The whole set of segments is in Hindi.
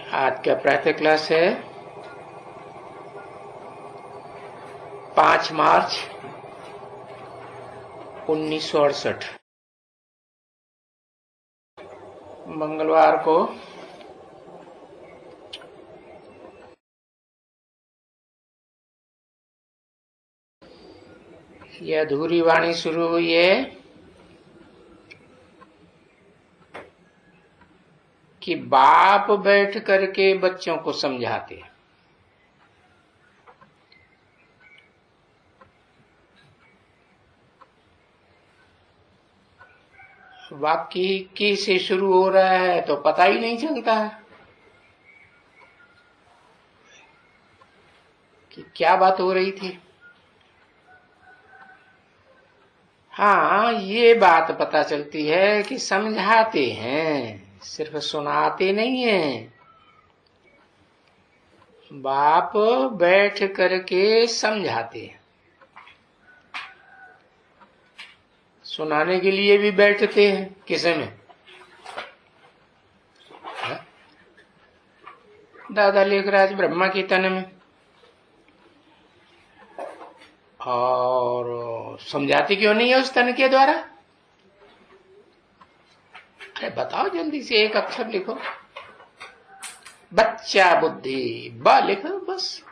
आज का प्रातः क्लास है 5 मार्च 1968 मंगलवार को। यह अधूरी वाणी शुरू हुई है कि बाप बैठ करके बच्चों को समझाते हैं। वाक्य की से शुरू हो रहा है तो पता ही नहीं चलता है कि क्या बात हो रही थी। हाँ, ये बात पता चलती है कि समझाते हैं, सिर्फ सुनाते नहीं हैं। बाप बैठ करके समझाते हैं। सुनाने के लिए भी बैठते हैं। किसे में? दादा लेखराज ब्रह्मा के तन में। और समझाते क्यों नहीं है उस तन के द्वारा? अरे बताओ जल्दी से, एक अक्षर लिखो। बच्चा बुद्धि, ब लिखो बस।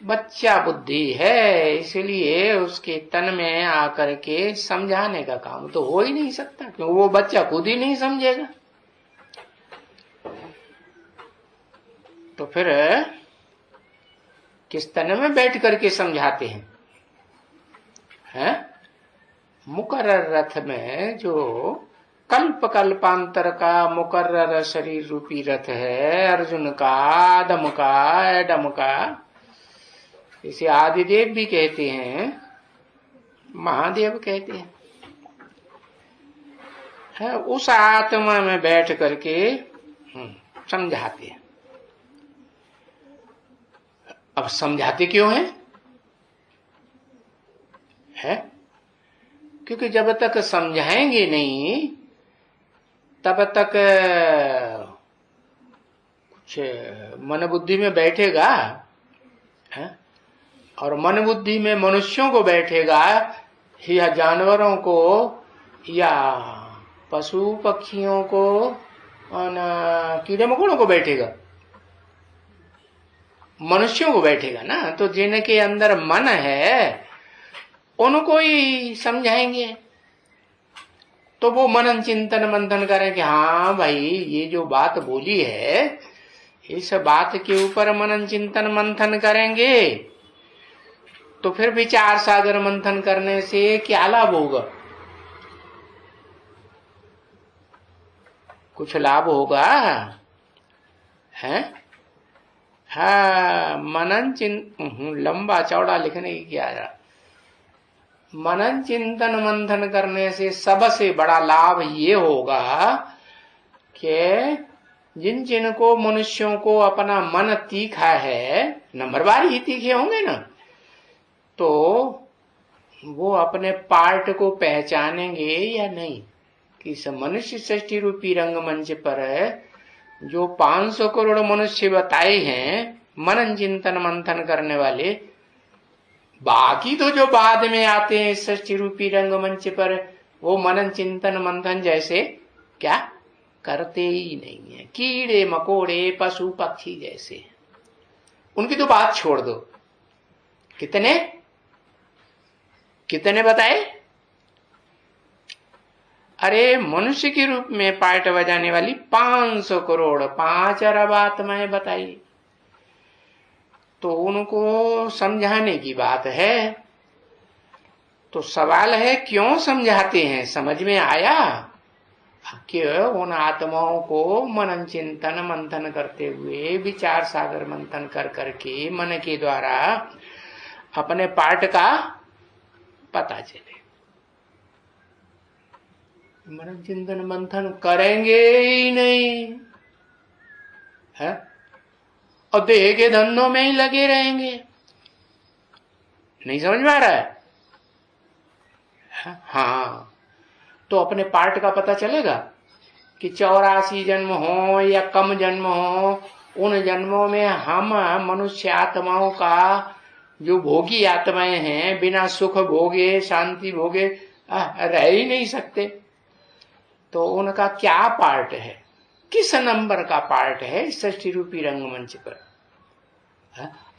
बच्चा बुद्धि है, इसलिए उसके तन में आकर के समझाने का काम तो हो ही नहीं सकता, क्योंकि वो बच्चा खुद ही नहीं समझेगा। तो फिर किस तन में बैठ करके समझाते हैं? मुकर्रर रथ में, जो कल्प कल्पांतर का मुकर्रर शरीर रूपी रथ है, अर्जुन का, आदम का, एडम का, इसे आदिदेव भी कहते हैं, महादेव कहते हैं। उस आत्मा में बैठ करके समझाते हैं। अब समझाते क्यों हैं? क्योंकि जब तक समझाएंगे नहीं तब तक कुछ मन बुद्धि में बैठेगा है? और मन बुद्धि में मनुष्यों को बैठेगा या जानवरों को या पशु पक्षियों को और कीड़े मकोड़ों को बैठेगा? मनुष्यों को बैठेगा ना। तो जिनके अंदर मन है उनको ही समझाएंगे। तो वो मनन चिंतन मंथन करें कि हाँ भाई, ये जो बात बोली है, इस बात के ऊपर मनन चिंतन मंथन करेंगे तो फिर विचार सागर मंथन करने से क्या लाभ होगा? कुछ लाभ होगा है? हाँ, मनन चिंतन, लंबा चौड़ा लिखने की क्या है? मनन चिंतन मंथन करने से सबसे बड़ा लाभ ये होगा कि जिनको मनुष्यों को अपना मन तीखा है, नंबरवार ही तीखे होंगे ना, तो वो अपने पार्ट को पहचानेंगे या नहीं कि इस मनुष्य सृष्टि रूपी रंगमंच पर जो 500 करोड़ मनुष्य बताए हैं मनन चिंतन मंथन करने वाले, बाकी तो जो बाद में आते हैं सृष्टि रूपी रंगमंच पर, वो मनन चिंतन मंथन जैसे क्या करते ही नहीं है। कीड़े मकोड़े पशु पक्षी जैसे, उनकी तो बात छोड़ दो। कितने कितने बताए? अरे मनुष्य के रूप में पार्ट बजाने वाली 500 करोड़ 5 अरब आत्माएं बताई, तो उनको समझाने की बात है। तो सवाल है क्यों समझाते हैं? समझ में आया कि उन आत्माओं को मनन चिंतन मंथन करते हुए विचार सागर मंथन कर करके मन के द्वारा अपने पार्ट का पता चले। मनन चिंतन मंथन करेंगे ही नहीं है और देह के धंधों में ही लगे रहेंगे। नहीं समझ में आ रहा है? हाँ, तो अपने पार्ट का पता चलेगा कि 84 जन्म हो या कम जन्म हो, उन जन्मों में हम मनुष्य आत्माओं का जो भोगी आत्माएं हैं, बिना सुख भोगे शांति भोगे रह ही नहीं सकते। तो उनका क्या पार्ट है, किस नंबर का पार्ट है इस सृष्टि रूपी रंगमंच पर?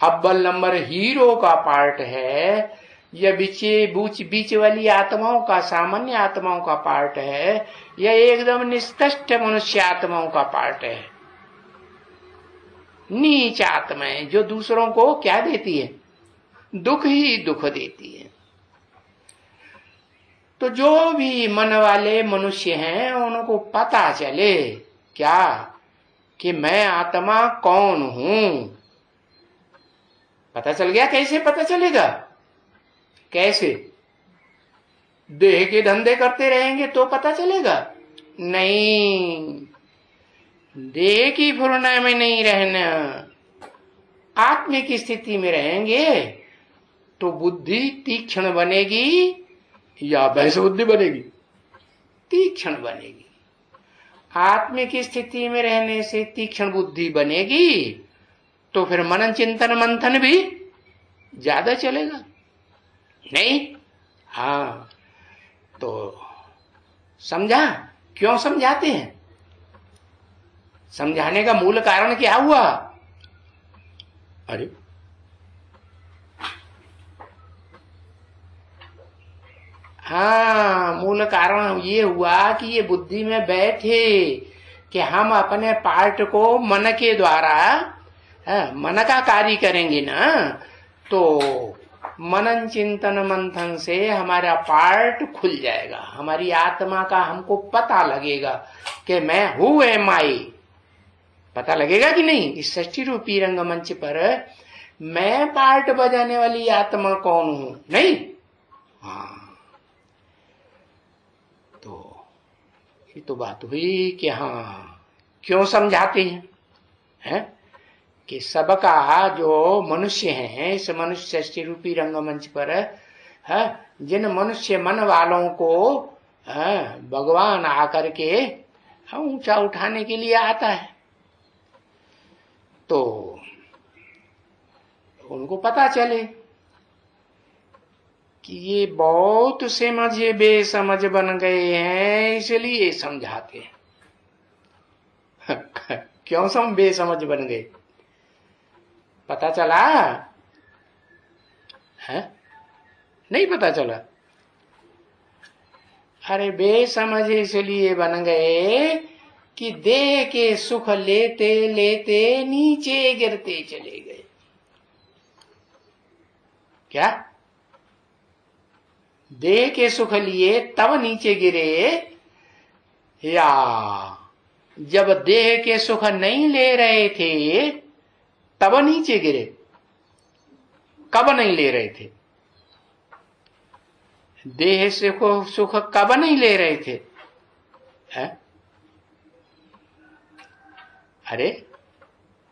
अव्वल नंबर हीरो का पार्ट है या बीच वाली आत्माओं का, सामान्य आत्माओं का पार्ट है, या एकदम निष्कृष्ट मनुष्य आत्माओं का पार्ट है? नीच आत्माएं जो दूसरों को क्या देती है? दुख ही दुख देती है। तो जो भी मन वाले मनुष्य हैं उनको पता चले क्या कि मैं आत्मा कौन हूं। पता चल गया? कैसे पता चलेगा? कैसे? देह के धंधे करते रहेंगे तो पता चलेगा? नहीं, देह की फुर्ना में नहीं रहना, आत्म की स्थिति में रहेंगे तो बुद्धि तीक्ष्ण बनेगी या भैंस बुद्धि बनेगी? तीक्ष्ण बनेगी। आत्म की स्थिति में रहने से तीक्ष्ण बुद्धि बनेगी तो फिर मनन चिंतन मंथन भी ज्यादा चलेगा। नहीं? हाँ, तो समझा? क्यों समझाते हैं? समझाने का मूल कारण क्या हुआ? अरे हाँ, मूल कारण ये हुआ कि ये बुद्धि में बैठे कि हम अपने पार्ट को मन के द्वारा, मन का कार्य करेंगे ना, तो मनन चिंतन मंथन से हमारा पार्ट खुल जाएगा, हमारी आत्मा का हमको पता लगेगा कि मैं हूं एम आई। पता लगेगा कि नहीं? इस सृष्टि रूपी रंगमंच पर मैं पार्ट बजाने वाली आत्मा कौन हूं? नहीं? हाँ, तो ये तो बात हुई कि हाँ, क्यों समझाते हैं? कि सबका जो मनुष्य है, इस मनुष्य सृष्टि रूपी रंगमंच पर है, जिन मनुष्य मन वालों को भगवान आकर के ऊंचा उठाने के लिए आता है, तो उनको पता चले कि ये बहुत समझे बेसमझ बन गए हैं, इसलिए समझाते हैं। क्यों बेसमझ बन गए? पता चला है? नहीं पता चला? अरे बेसमझ इसलिए बन गए कि देह के सुख लेते लेते नीचे गिरते चले गए। क्या? देह के सुख लिए तब नीचे गिरे, या जब देह के सुख नहीं ले रहे थे तब नीचे गिरे? कब नहीं ले रहे थे? देह से को सुख कब नहीं ले रहे थे? है? अरे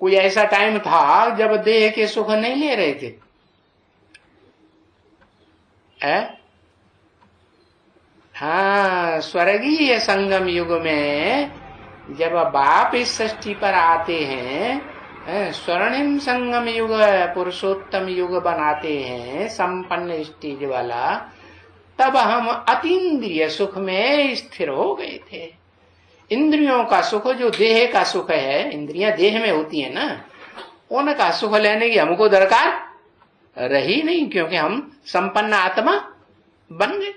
कोई ऐसा टाइम था जब देह के सुख नहीं ले रहे थे? है? हाँ, स्वर्गीय संगम युग में जब बाप इस सृष्टि पर आते हैं, स्वर्णिम संगम युग, पुरुषोत्तम युग बनाते हैं, संपन्न स्टेज वाला, तब हम अतीन्द्रिय सुख में स्थिर हो गए थे। इंद्रियों का सुख, जो देह का सुख है, इंद्रियां देह में होती है ना, उनका सुख लेने की हमको दरकार रही नहीं, क्योंकि हम संपन्न आत्मा बन गए।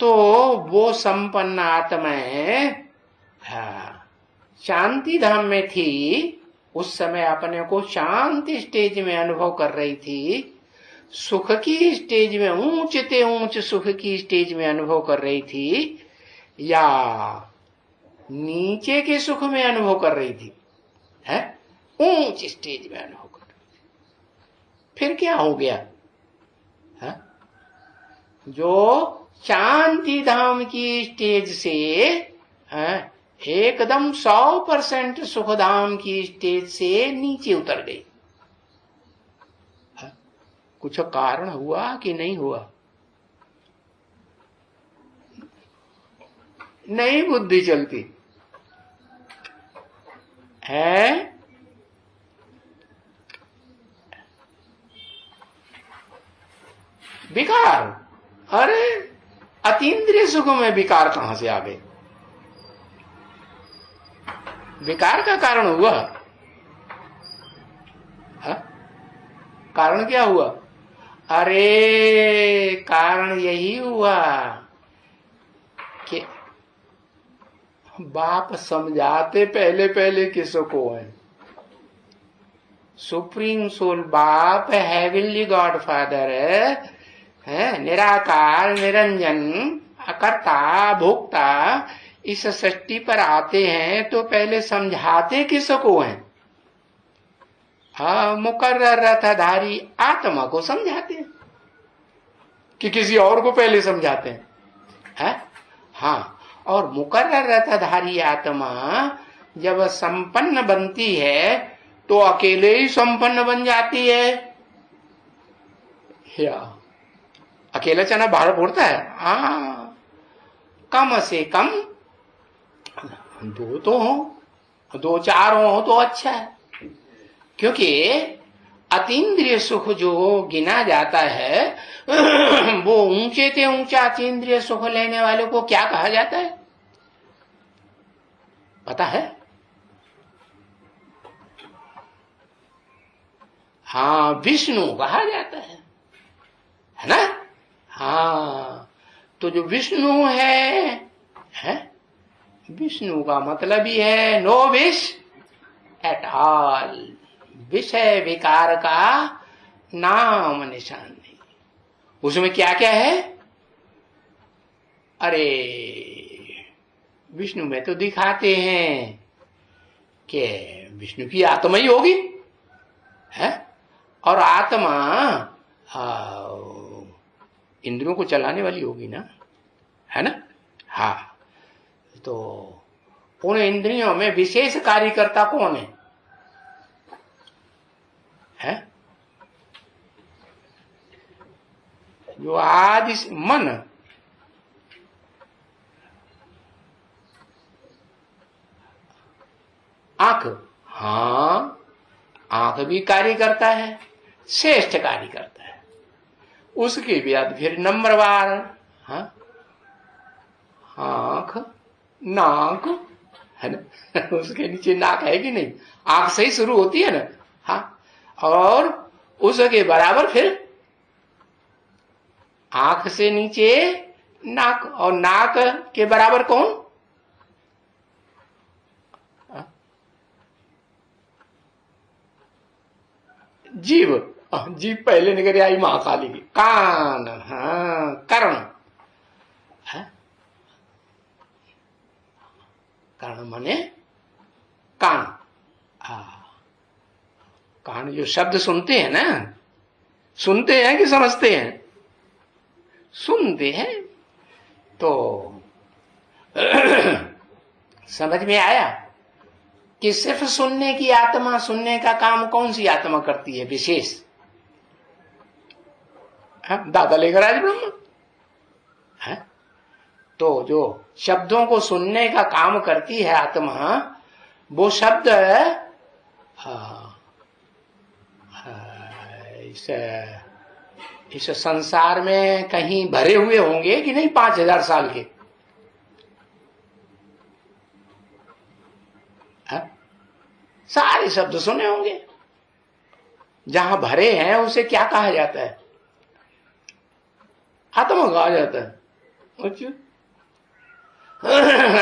तो वो संपन्न आत्माएं शांति धाम में थी, उस समय अपने को शांति स्टेज में अनुभव कर रही थी, सुख की स्टेज में, ऊंचते ऊंच सुख की स्टेज में अनुभव कर रही थी, या नीचे के सुख में अनुभव कर रही थी? है? ऊंच स्टेज में अनुभव कर रही थी। फिर क्या हो गया? है? जो शांति धाम की स्टेज से एकदम 100% सुखधाम की स्टेज से नीचे उतर गई, कुछ कारण हुआ कि नहीं हुआ? नहीं बुद्धि चलती है। विकार, अरे अतीन्द्रिय सुख में विकार कहां से आ गए? विकार का कारण हुआ, हा? कारण क्या हुआ? अरे कारण यही हुआ कि बाप समझाते पहले पहले किसको है? सुप्रीम सोल बाप, हेवनली गॉड फादर है, निराकार निरंजन अकर्ता भोक्ता, इस सृष्टि पर आते हैं तो पहले समझाते किसको हैं? मुकर्रर रथधारी आत्मा को समझाते हैं कि किसी और को पहले समझाते हैं? हाँ, और मुकर्रर रथधारी आत्मा जब संपन्न बनती है तो अकेले ही संपन्न बन जाती है या अकेला चना बाहर फोड़ता है? हाँ, कम से कम दो तो हो, दो चार हो तो अच्छा है, क्योंकि अतीन्द्रिय सुख जो गिना जाता है वो ऊंचे से ऊंचा अतीन्द्रिय सुख लेने वाले को क्या कहा जाता है पता है? हाँ, विष्णु कहा जाता है ना? हाँ, तो जो विष्णु है विष्णु का मतलब ही है नो विश एट ऑल, विषय विकार का नाम निशान नहीं। उसमें क्या क्या है? अरे विष्णु में तो दिखाते हैं कि विष्णु की आत्मा ही होगी है, और आत्मा इंद्रियों को चलाने वाली होगी ना, है ना? हाँ, तो उन इंद्रियों में विशेष कार्यकर्ता कौन है? जो आदि मन, आंख, हाँ आंख भी कार्य करता है, श्रेष्ठ कार्य करता है। उसके बाद फिर नंबरवार, हाँ, आंख नाक है ना उसके नीचे नाक है कि नहीं? आंख से ही शुरू होती है ना, हाँ, और उसके बराबर फिर आंख से नीचे नाक, और नाक के बराबर कौन? जीव, जीव पहले निकल आई महाकाली की। कान, हाँ, कर्ण है, कर्ण माने कान। कान जो शब्द सुनते हैं ना, सुनते हैं कि समझते हैं? सुनते हैं। तो समझ में आया कि सिर्फ सुनने की आत्मा, सुनने का काम कौन सी आत्मा करती है विशेष? दादा लेकर आज ब्रह्म है। तो जो शब्दों को सुनने का काम करती है आत्मा, वो शब्द इस संसार में कहीं भरे हुए होंगे कि नहीं 5000 साल के? सारे शब्द सुने होंगे। जहां भरे हैं उसे क्या कहा जाता है? आत्मा कहा जाता है। अच्छा,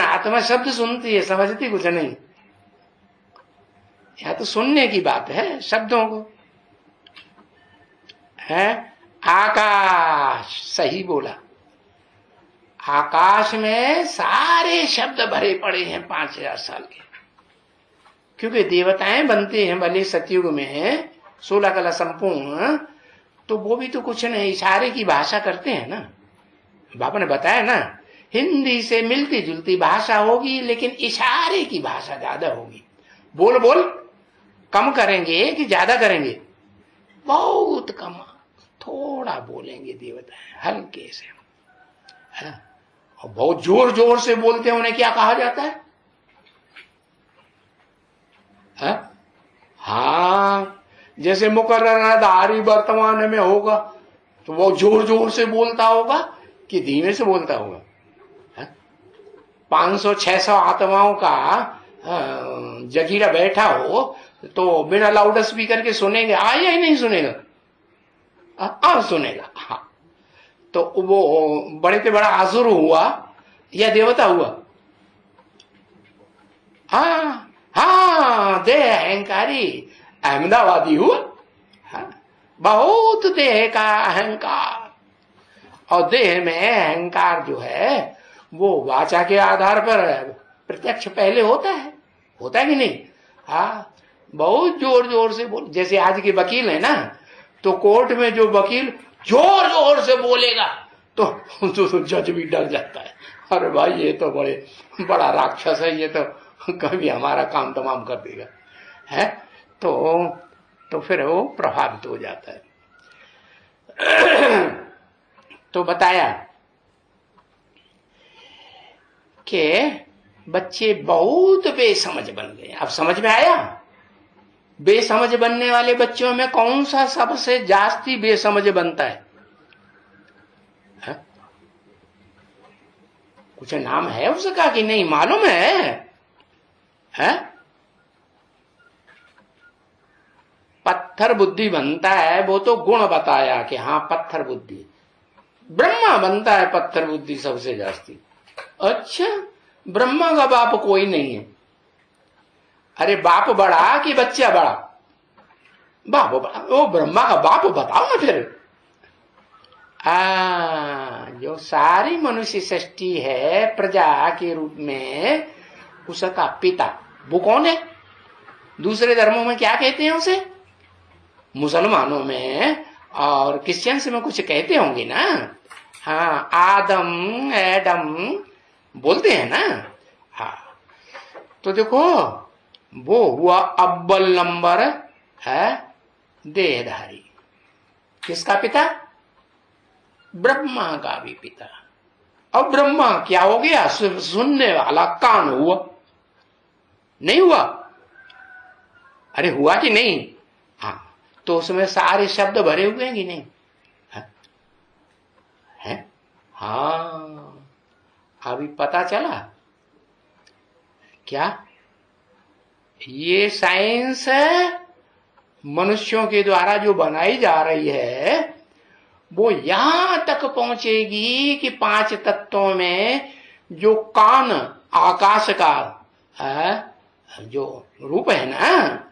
आत्मा शब्द सुनती है, समझती कुछ नहीं। या तो सुनने की बात है शब्दों को, है। आकाश, सही बोला, आकाश में सारे शब्द भरे पड़े हैं 5000 साल के, क्योंकि देवताएं बनते हैं भले सतयुग में 16 कला संपूर्ण, तो वो भी तो कुछ नहीं, इशारे की भाषा करते हैं ना। बाबा ने बताया ना, हिंदी से मिलती जुलती भाषा होगी लेकिन इशारे की भाषा ज्यादा होगी। बोल बोल कम करेंगे कि ज्यादा करेंगे? बहुत कम, थोड़ा बोलेंगे देवताएं, हल्के से, है? और बहुत जोर जोर से बोलते हैं, उन्हें क्या कहा जाता है? हाँ, जैसे मुकर्ररधारी वर्तमान में होगा तो वो जोर जोर से बोलता होगा कि धीमे से बोलता होगा? 500-600 आत्माओं का जगीरा बैठा हो तो बिना लाउड स्पीकर के सुनेंगे या ही नहीं सुनेगा? सुनेगा। हाँ, तो वो बड़े से बड़ा असुर हुआ या देवता हुआ? हाँ हाँ, देह अहंकारी अहमदाबादी हुआ। हाँ, बहुत देह का अहंकार, और देह में अहंकार जो है वो वाचा के आधार पर प्रत्यक्ष पहले होता है कि नहीं? हाँ, बहुत जोर जोर से बोल, जैसे आज के वकील है ना, तो कोर्ट में जो वकील जोर जोर से बोलेगा तो जज भी डर जाता है, अरे भाई ये तो बड़ा राक्षस है, ये तो कभी हमारा काम तमाम कर देगा, है? तो फिर वो प्रभावित हो जाता है। तो बताया कि बच्चे बहुत बेसमझ बन गए। अब समझ में आया? बेसमझ बनने वाले बच्चों में कौन सा सबसे जास्ती बेसमझ बनता है? कुछ नाम है उसका कि नहीं मालूम है? पत्थर बुद्धि बनता है, वो तो गुण बताया कि हाँ पत्थर बुद्धि। ब्रह्मा बनता है पत्थर बुद्धि सबसे जास्ती। अच्छा, ब्रह्मा का बाप कोई नहीं है? अरे बाप बड़ा कि बच्चा बड़ा? बाप बड़ा। वो ब्रह्मा का बाप बताओ ना फिर। जो सारी मनुष्य सृष्टि है प्रजा के रूप में, उसका पिता वो कौन है? दूसरे धर्मों में क्या कहते हैं उसे? मुसलमानों में और क्रिश्चियंस में कुछ कहते होंगे ना। हाँ, आदम एडम बोलते हैं ना। हाँ, तो देखो वो हुआ अव्वल नंबर है देहधारी। किसका पिता? ब्रह्मा का भी पिता। अब ब्रह्मा क्या हो गया? सुनने वाला कान हुआ, नहीं हुआ? अरे हुआ कि नहीं? हाँ, तो उसमें सारे शब्द भरे हुए हैं कि नहीं? है? हाँ, अभी पता चला क्या? ये साइंस मनुष्यों के द्वारा जो बनाई जा रही है वो यहां तक पहुंचेगी कि 5 तत्वों में जो कान आकाश का जो रूप है ना,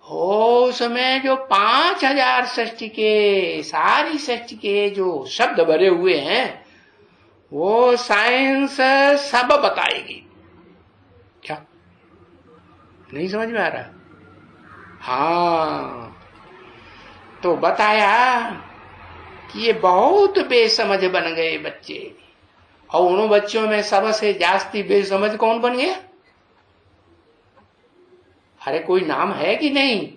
उसमें जो 5000 सृष्टि के, सारी सृष्टि के जो शब्द भरे हुए हैं वो साइंस सब बताएगी। क्या नहीं समझ में आ रहा? हाँ, तो बताया कि ये बहुत बेसमझ बन गए बच्चे, और उन बच्चों में सबसे जास्ती बेसमझ कौन बन गया? अरे कोई नाम है कि नहीं?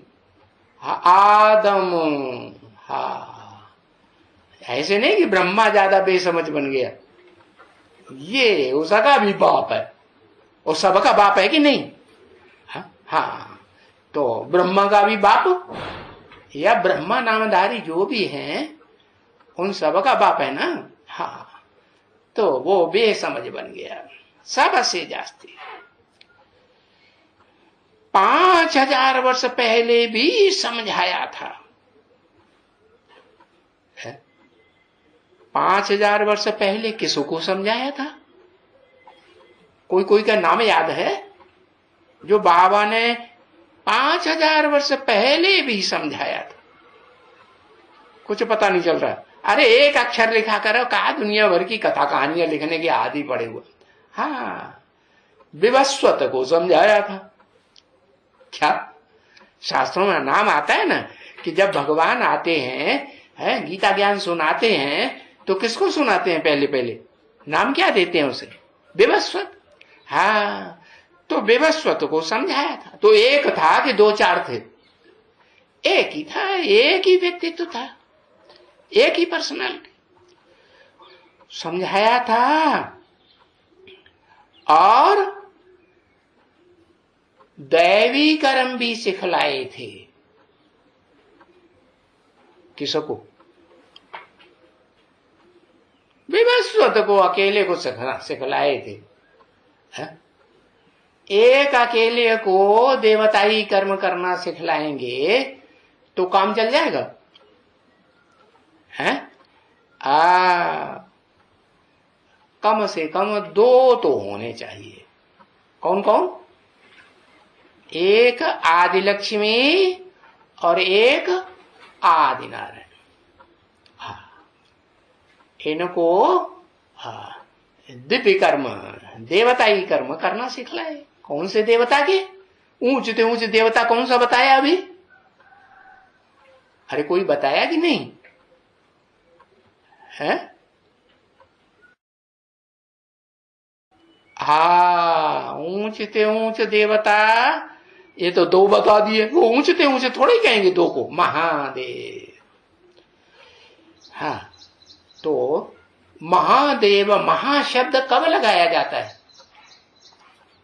आदम। हाँ, ऐसे नहीं कि ब्रह्मा ज्यादा बेसमझ बन गया, ये उसका भी बाप है, और सबका बाप है कि नहीं? हाँ, तो ब्रह्मा का भी बाप या ब्रह्मा नामधारी जो भी हैं उन सबका बाप है ना। हाँ, तो वो बेसमझ बन गया सबसे जास्ती। 5000 वर्ष पहले भी समझाया था। 5000 वर्ष पहले किसको समझाया था? कोई का नाम याद है जो बाबा ने 5000 वर्ष पहले भी समझाया था? कुछ पता नहीं चल रहा। अरे एक अक्षर लिखा करो, कहा दुनिया भर की कथा कहानियां लिखने के आदि पड़े हुए। हाँ, विवस्वत को समझाया था। क्या शास्त्रों में नाम आता है ना कि जब भगवान आते हैं गीता ज्ञान सुनाते हैं तो किसको सुनाते हैं? पहले नाम क्या देते हैं उसे? विवस्वत। हाँ, तो विवस्वत को समझाया था। तो एक था कि 2-4 थे? एक ही था, एक ही व्यक्तित्व था, एक ही पर्सनालिटी। समझाया था और दैवी कर्म भी सिखलाए थे। किसको? विवस्वत को, अकेले को सिखलाए थे। है? एक अकेले को देवताई कर्म करना सिखलाएंगे तो काम चल जाएगा? है? कम से कम दो तो होने चाहिए। कौन कौन? एक आदि लक्ष्मी और एक आदि नारायण। इनको दिव्य कर्म, देवताई कर्म करना सिखलाए। कौन से देवता के? ऊंचे ऊंचे देवता कौन सा बताया अभी? अरे कोई बताया कि नहीं है? ऊंचते ऊंचे देवता, ये तो दो बता दिए। वो ऊंचते ऊंचे थोड़े कहेंगे दो को, महादेव। हाँ, तो महादेव, महाशब्द कब लगाया जाता है?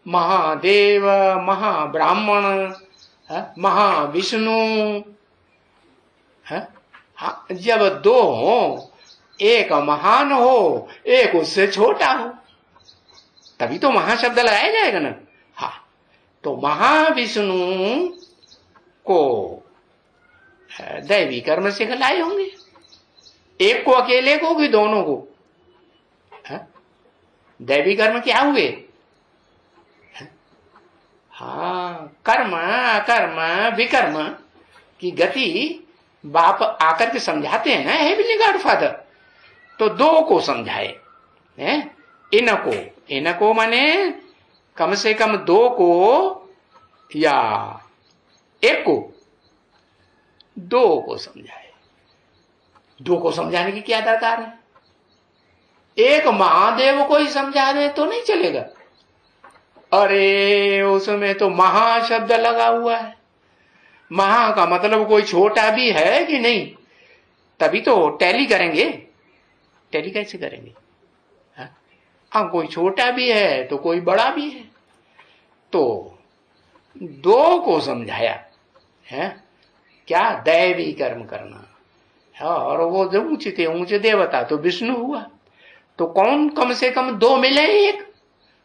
महादेव, महाब्राह्मण, महाविष्णु, जब दो हो, एक महान हो, एक उससे छोटा हो, तभी तो महाशब्द लगाया जाएगा ना। हाँ, तो महाविष्णु को दैवी कर्म सिखलाए होंगे। एक को अकेले को कि दोनों को? दैवी कर्म क्या हुए? हाँ, कर्म अकर्म विकर्म की गति बाप आकर के समझाते हैं ना, हेवनली गॉडफादर। तो दो को समझाए हैं, इनको माने कम से कम दो को या एक को, दो को समझाए। दो को समझाने की क्या दरकार है? एक महादेव को ही समझा दे तो नहीं चलेगा। अरे उसमें तो महा शब्द लगा हुआ है। महा का मतलब कोई छोटा भी है कि नहीं? तभी तो टैली करेंगे। टैली कैसे करेंगे? हाँ, कोई छोटा भी है तो कोई बड़ा भी है। तो दो को समझाया है, क्या? दैवी कर्म करना। और वो जो ऊंचे ऊंचे देवता तो विष्णु हुआ। तो कौन कम से कम दो मिले, एक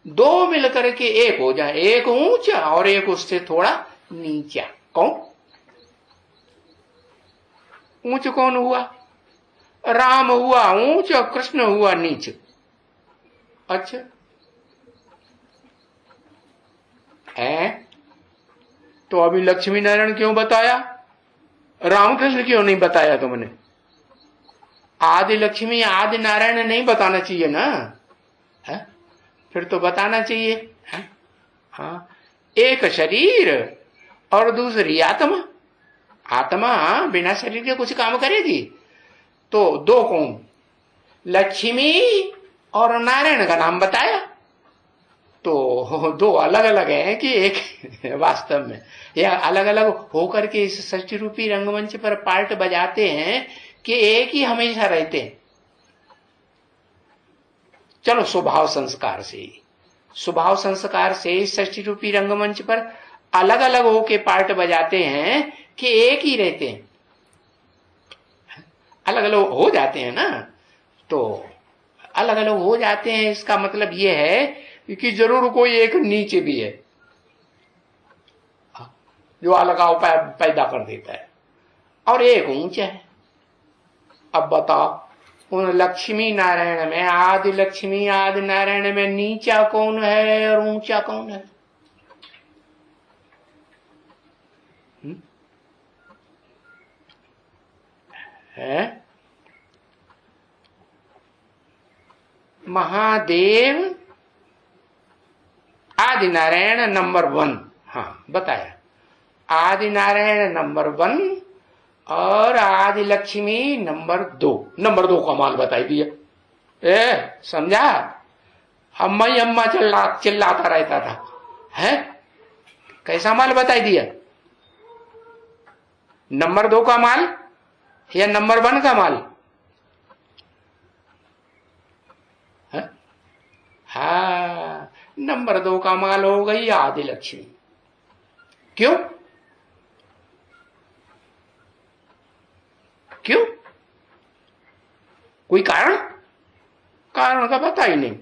दो मिलकर के एक हो जाए, एक ऊंचा और एक उससे थोड़ा नीचा। कौन ऊंच? कौन हुआ? राम हुआ ऊंच और कृष्ण हुआ नीच। अच्छा है, तो अभी लक्ष्मी नारायण क्यों बताया? रामकृष्ण क्यों नहीं बताया तुमने? आदि लक्ष्मी आदि नारायण नहीं बताना चाहिए ना? है? फिर तो बताना चाहिए। है? हाँ, एक शरीर और दूसरी आत्मा। आत्मा बिना शरीर के कुछ काम करेगी? तो दो कौन? लक्ष्मी और नारायण का नाम बताया। तो दो अलग अलग हैं कि एक? वास्तव में यह अलग अलग होकर के इस षष्ठी रूपी रंगमंच पर पार्ट बजाते हैं कि एक ही हमेशा रहते हैं। चलो, स्वभाव संस्कार से षष्ठी रूपी रंगमंच पर अलग अलग होके पार्ट बजाते हैं कि एक ही रहते हैं? अलग अलग हो जाते हैं ना। तो अलग अलग हो जाते हैं, इसका मतलब यह है कि जरूर कोई एक नीचे भी है जो अलगाव पैदा कर देता है, और एक ऊंचा है। अब बताओ, उन लक्ष्मी नारायण में, आदि लक्ष्मी आदि नारायण में नीचा कौन है और ऊंचा कौन है? है? महादेव आदि नारायण नंबर 1। हाँ, बताया। आदि नारायण नंबर 1 और आदि लक्ष्मी नंबर 2। नंबर 2 का माल बताई दिया। समझा? अम्मा चिल्लाता रहता था। है? कैसा माल बताई दिया? नंबर 2 का माल या नंबर 1 का माल? हाँ, नंबर 2 का माल हो गई आदि लक्ष्मी। क्यों? क्यों? कोई कारण? कारण का पता ही नहीं।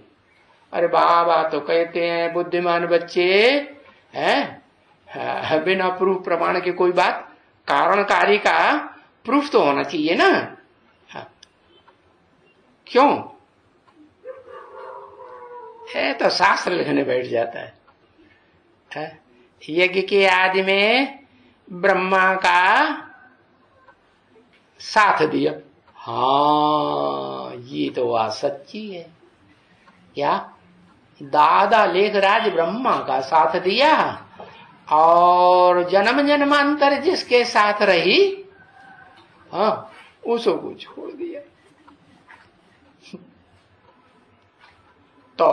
अरे बाबा तो कहते हैं बुद्धिमान बच्चे हैं, बिना प्रूफ प्रमाण के कोई बात, कारणकारी का प्रूफ तो होना चाहिए ना। क्यों? है तो शास्त्र लिखने बैठ जाता है। यज्ञ के आदि में ब्रह्मा का साथ दिया। हाँ, ये तो बात सच्ची है। क्या? दादा लेखराज ब्रह्मा का साथ दिया और जन्म जन्मांतर जिसके साथ रही, हाँ, उसको छोड़ दिया। तो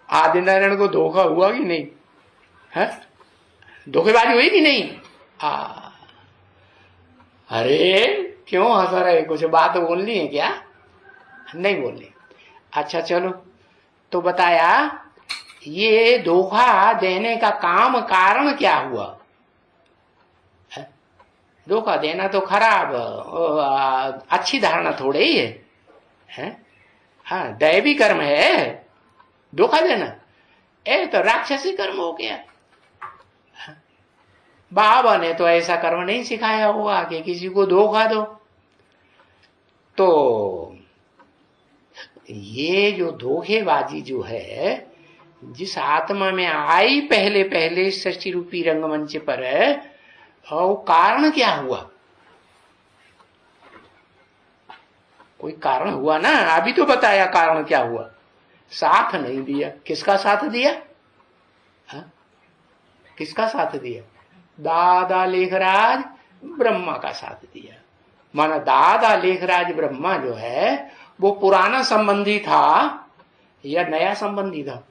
आदिनारायण को धोखा हुआ कि नहीं? है धोखेबाजी हुई कि नहीं? अरे क्यों हंस रहे? कुछ बात बोलनी है क्या? नहीं बोलनी। अच्छा चलो, तो बताया ये धोखा देने का काम कारण क्या हुआ? धोखा देना तो खराब, अच्छी धारणा थोड़े ही है? हाँ, दैवी कर्म है धोखा देना। तो राक्षसी कर्म हो गया। बाबा ने तो ऐसा कर्म नहीं सिखाया होगा कि किसी को धोखा दो। तो ये जो धोखेबाजी जो है, जिस आत्मा में आई पहले पहले सृष्टि रूपी रंगमंच पर, और कारण क्या हुआ? कोई कारण हुआ ना, अभी तो बताया कारण क्या हुआ। साथ नहीं दिया। किसका साथ दिया? हा? किसका साथ दिया? दादा लेखराज ब्रह्मा का साथ दिया। माना दादा लेखराज ब्रह्मा जो है वो पुराना संबंधी था या नया संबंधी था?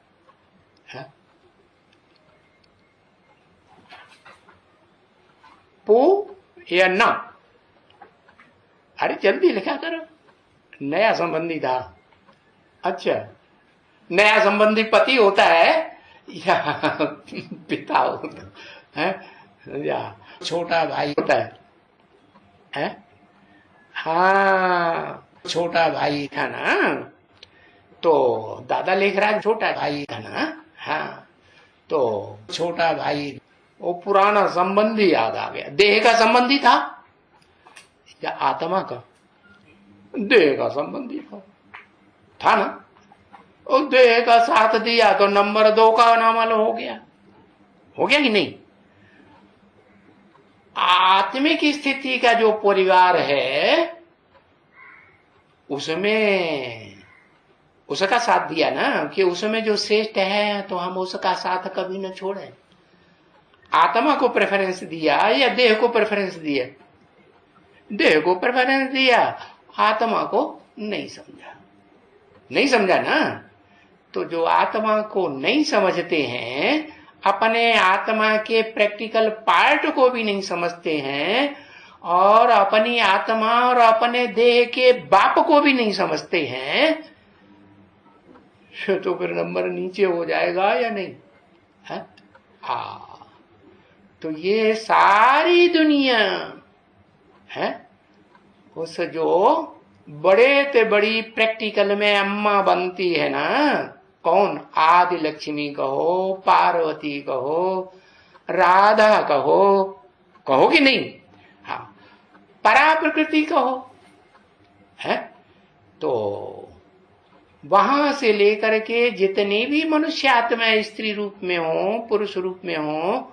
पू या ना? अरे जल्दी लिखा करो। नया संबंधी था। अच्छा, नया संबंधी पति होता है या पिता होता है, या छोटा भाई होता है? हाँ, छोटा भाई था ना, तो दादा लेखराज छोटा भाई था ना। हाँ, तो छोटा भाई, वो पुराना संबंधी याद आ गया। देह का संबंधी था या आत्मा का? देह का संबंधी था ना। और देह का साथ दिया तो नंबर 2 का नामल हो गया। हो गया कि नहीं? आत्मिक स्थिति का जो परिवार है उसमें उसका साथ दिया ना, कि उसमें जो श्रेष्ठ है तो हम उसका साथ कभी न छोड़े। आत्मा को प्रेफरेंस दिया या देह को प्रेफरेंस दिया? देह को प्रेफरेंस दिया, आत्मा को नहीं समझा। नहीं समझा ना। तो जो आत्मा को नहीं समझते हैं, अपने आत्मा के प्रैक्टिकल पार्ट को भी नहीं समझते हैं, और अपनी आत्मा और अपने देह के बाप को भी नहीं समझते हैं, तो फिर नंबर नीचे हो जाएगा या नहीं? है? तो ये सारी दुनिया है उस जो बड़े ते बड़ी प्रैक्टिकल में अम्मा बनती है ना, कौन? आदि लक्ष्मी कहो, पार्वती कहो, राधा कहो, कहो कि नहीं? हाँ, परा प्रकृति कहो, है? तो वहां से लेकर के जितने भी मनुष्य आत्मा स्त्री रूप में हो, पुरुष रूप में हो,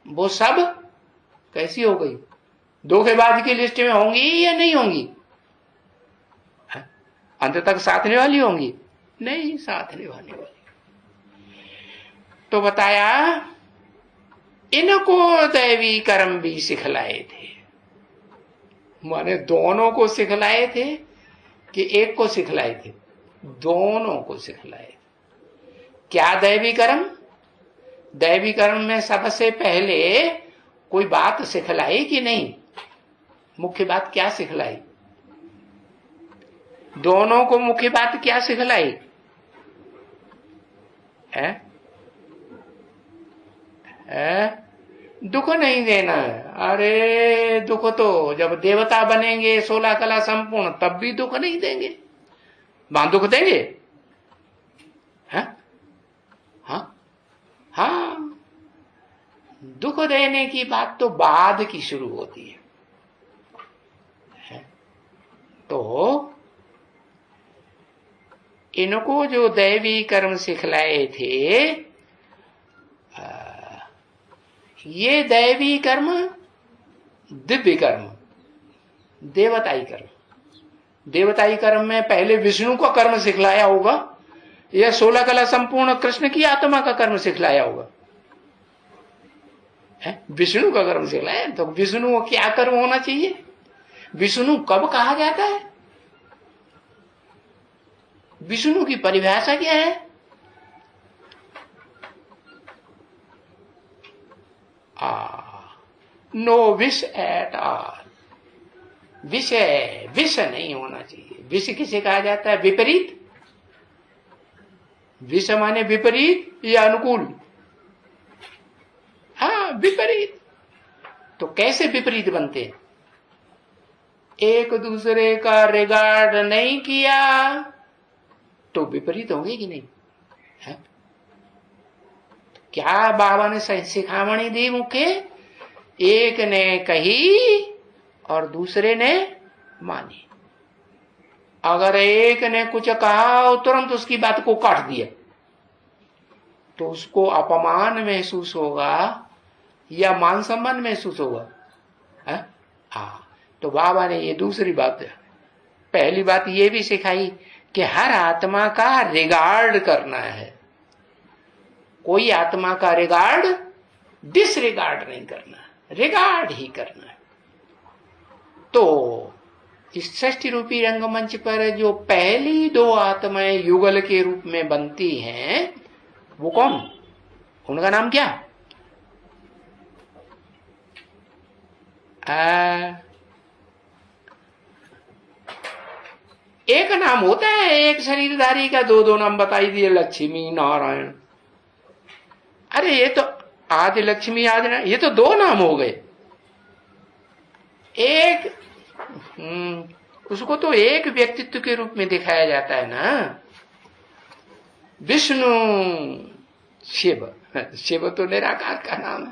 वो सब कैसी हो गई? धोखेबाज की लिस्ट में होंगी या नहीं होंगी? अंत तक साथने वाली होंगी? नहीं साथने वाली। तो बताया इनको दैवी कर्म भी सिखलाए थे। माने दोनों को सिखलाए थे कि एक को सिखलाए थे? दोनों को सिखलाए। क्या दैवी कर्म? दैवी कर्म में सबसे पहले कोई बात सिखलाई कि नहीं? मुख्य बात क्या सिखलाई? दोनों को मुख्य बात क्या सिखलाई है? दुख नहीं देना है। अरे दुख तो जब देवता बनेंगे 16 कला संपूर्ण तब भी दुख नहीं देंगे, वहां दुख देंगे? है? हाँ हाँ, दुख देने की बात तो बाद की शुरू होती है। तो इनको जो दैवी कर्म सिखलाए थे, ये दैवी कर्म, दिव्य कर्म, देवताई कर्म। देवताई कर्म में पहले विष्णु का कर्म सिखलाया होगा या 16 कला संपूर्ण कृष्ण की आत्मा का कर्म सिखलाया होगा? विष्णु का कर्म सिखलाया, तो विष्णु को क्या कर्म होना चाहिए? विष्णु कब कहा जाता है? विष्णु की परिभाषा क्या है? नो विश एट ऑल। विषय विष नहीं होना चाहिए। विष किसे कहा जाता है? विपरीत। विष माने विपरीत या अनुकूल? हाँ, विपरीत। तो कैसे विपरीत बनते हैं? एक दूसरे का रिगार्ड नहीं किया तो विपरीत होंगे कि नहीं? है? क्या बाबा ने सिखामणी दी मुखे? एक ने कही और दूसरे ने मानी। अगर एक ने कुछ कहा और तुरंत उसकी बात को काट दिया तो उसको अपमान महसूस होगा या मान सम्मान महसूस होगा? तो बाबा ने ये दूसरी बात, पहली बात ये भी सिखाई कि हर आत्मा का रिगार्ड करना है। कोई आत्मा का रिगार्ड डिसरिगार्ड नहीं करना, रिगार्ड ही करना है। तो इस सृष्टि रूपी रंगमंच पर जो पहली दो आत्माएं युगल के रूप में बनती हैं, वो कौन? उनका नाम क्या? एक नाम होता है, एक शरीरधारी का दो दो नाम बताई दिए, लक्ष्मी नारायण। अरे ये तो आदि लक्ष्मी आदि, ये तो दो नाम हो गए। एक उसको तो एक व्यक्तित्व के रूप में दिखाया जाता है ना। विष्णु शिव, शिव तो निराकार का नाम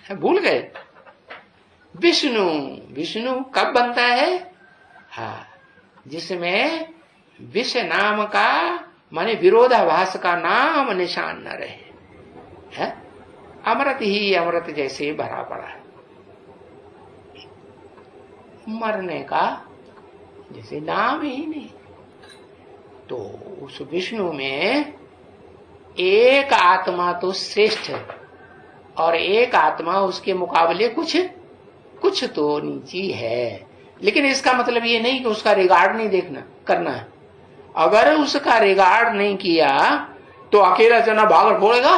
है, भूल गए? विष्णु, विष्णु कब बनता है? हाँ, जिसमें विष नाम का माने विरोधाभास का नाम निशान न रहे। है? अमृत ही अमृत जैसे भरा पड़ा है, मरने का जैसे नाम ही नहीं। तो उस विष्णु में एक आत्मा तो श्रेष्ठ है और एक आत्मा उसके मुकाबले कुछ तो नीची है। लेकिन इसका मतलब ये नहीं कि उसका रिगार्ड नहीं देखना करना है। अगर उसका रिगार्ड नहीं किया तो अकेला जना भाग फोड़ेगा?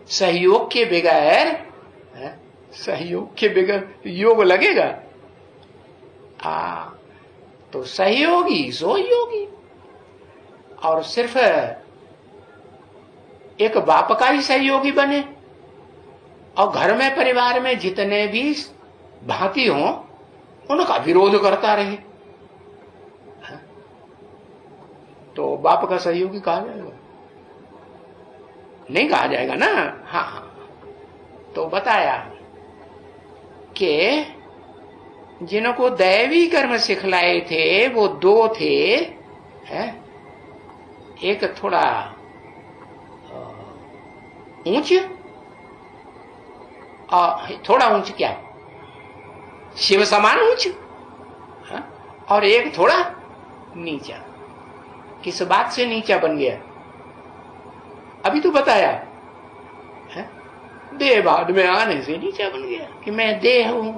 सहयोग के बगैर, सहयोग के बगैर योग लगेगा? तो सहयोगी सो योगी। और सिर्फ एक बाप का ही सहयोगी बने और घर में परिवार में जितने भी भांति हों उनका विरोध करता रहे, तो बाप का सहयोगी कहा जाएगा? नहीं कहा जाएगा ना। हाँ, तो बताया कि जिनको दैवी कर्म सिखलाए थे वो दो थे। एक थोड़ा ऊंच, थोड़ा ऊंच क्या, शिव समान ऊंच, और एक थोड़ा नीचा। किस बात से नीचा बन गया? अभी तो बताया, देह बाद में आने से नीचा बन गया कि मैं देह हूं।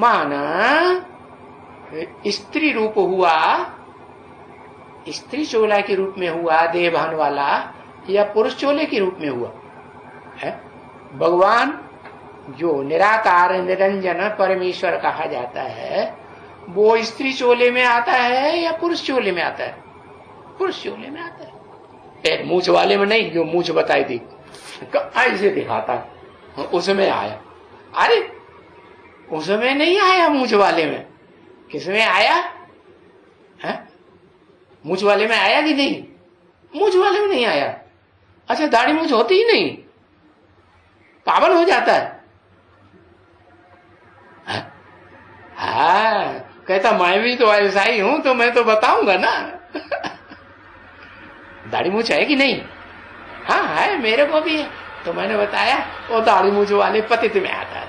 माना स्त्री रूप हुआ, स्त्री चोला के रूप में हुआ देहभान वाला, या पुरुष चोले के रूप में हुआ है। भगवान जो निराकार निरंजन परमेश्वर कहा जाता है वो स्त्री चोले में आता है या पुरुष चोले में आता है? पुरुष चोले में आता है। मूछ वाले में नहीं, जो मूछ बताई थी ऐसे दिखाता, उसमें आया। अरे उसमें नहीं आया, मूछ वाले में। किसमें आया है? मूछ वाले में आया कि नहीं? मूछ वाले में नहीं आया। अच्छा, दाढ़ी मूछ होती ही नहीं, पावन हो जाता है। हाँ, कहता मैं भी तो ऐसा ही हूं, तो मैं तो बताऊंगा ना। दाढ़ी मूछ है कि नहीं? हाँ है, मेरे को भी है। तो मैंने बताया वो दाढ़ी मूछ वाले पतित में आता है।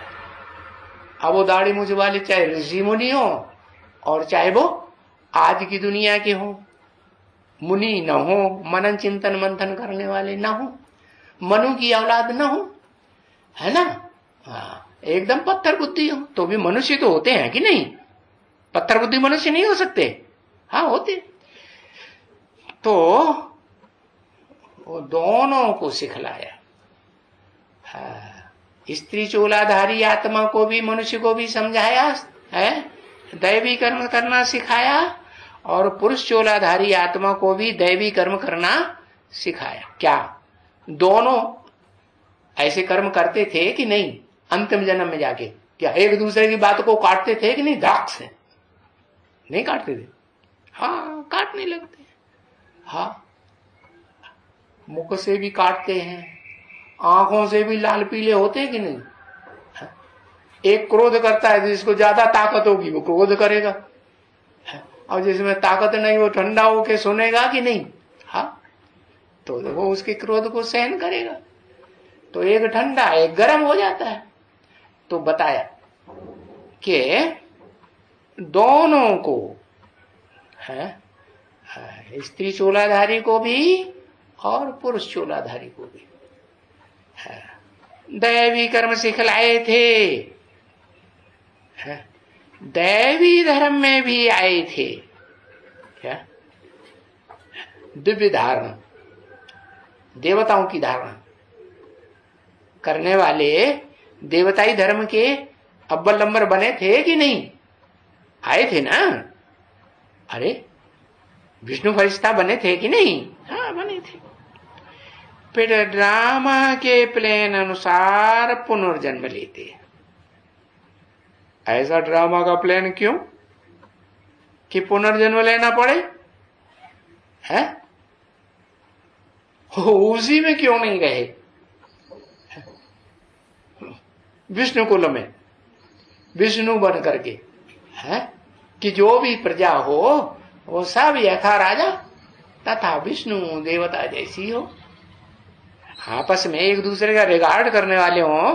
अब वो दाढ़ी मूछ वाले चाहे ऋषि मुनि हो और चाहे वो आज की दुनिया के हो, मुनि न हो, मनन चिंतन मंथन करने वाले न हो, मनु की औलाद न हो, है ना? हाँ, एकदम पत्थर बुद्धि हो तो भी मनुष्य तो होते हैं कि नहीं? पत्थर बुद्धि मनुष्य नहीं हो सकते? हाँ होते। तो वो दोनों को सिखलाया। हाँ, स्त्री चूलाधारी आत्मा को भी, मनुष्य को भी समझाया है, दैवी कर्म करना सिखाया, और पुरुष चूलाधारी आत्मा को भी दैवी कर्म करना सिखाया। क्या दोनों ऐसे कर्म करते थे कि नहीं? अंतिम जन्म में जाके क्या एक दूसरे की बात को काटते थे कि नहीं? दाग से नहीं काटते थे? हाँ, काटने लगते। हाँ, मुख से भी काटते हैं, आंखों से भी लाल पीले होते हैं कि नहीं? एक क्रोध करता है, जिसको ज्यादा ताकत होगी वो क्रोध करेगा, और जिसमें ताकत नहीं वो ठंडा होके सुनेगा कि नहीं? हाँ, तो वो उसके क्रोध को सहन करेगा। तो एक ठंडा एक गर्म हो जाता है। तो बताया कि दोनों को है, स्त्री चूलाधारी को भी और पुरुष चूलाधारी को भी दैवी कर्म सिखलाए थे। दैवी धर्म में भी आए थे। क्या? दिव्य धारणा, देवताओं की धारणा करने वाले देवताई धर्म के अव्वल नंबर बने थे कि नहीं? आए थे ना। अरे विष्णु फरिश्ता बने थे कि नहीं? हाँ बने थे। फिर ड्रामा के प्लान अनुसार पुनर्जन्म लेते। ऐसा ड्रामा का प्लान क्यों कि पुनर्जन्म लेना पड़े? है उसी में क्यों नहीं गए? विष्णु कुल में विष्णु बन करके है कि जो भी प्रजा हो वो सब यथा राजा तथा विष्णु देवता जैसी हो, आपस में एक दूसरे का रिगार्ड करने वाले हो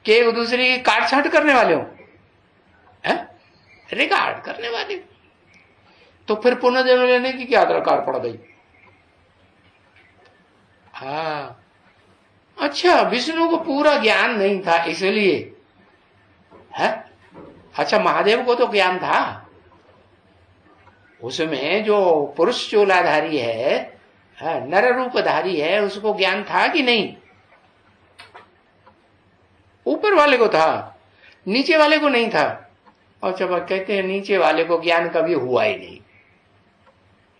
कि एक दूसरे की काट छाट करने वाले हो, रिगार्ड करने वाले। तो फिर पुनर्जन्म लेने की क्या दरकार पड़ गई? हाँ, अच्छा, विष्णु को पूरा ज्ञान नहीं था इसलिए है। अच्छा, महादेव को तो ज्ञान था। उसमें जो पुरुष चूलाधारी है, नर रूपधारी है, उसको ज्ञान था कि नहीं? ऊपर वाले को था, नीचे वाले को नहीं था। और जब कहते हैं नीचे वाले को ज्ञान कभी हुआ ही नहीं।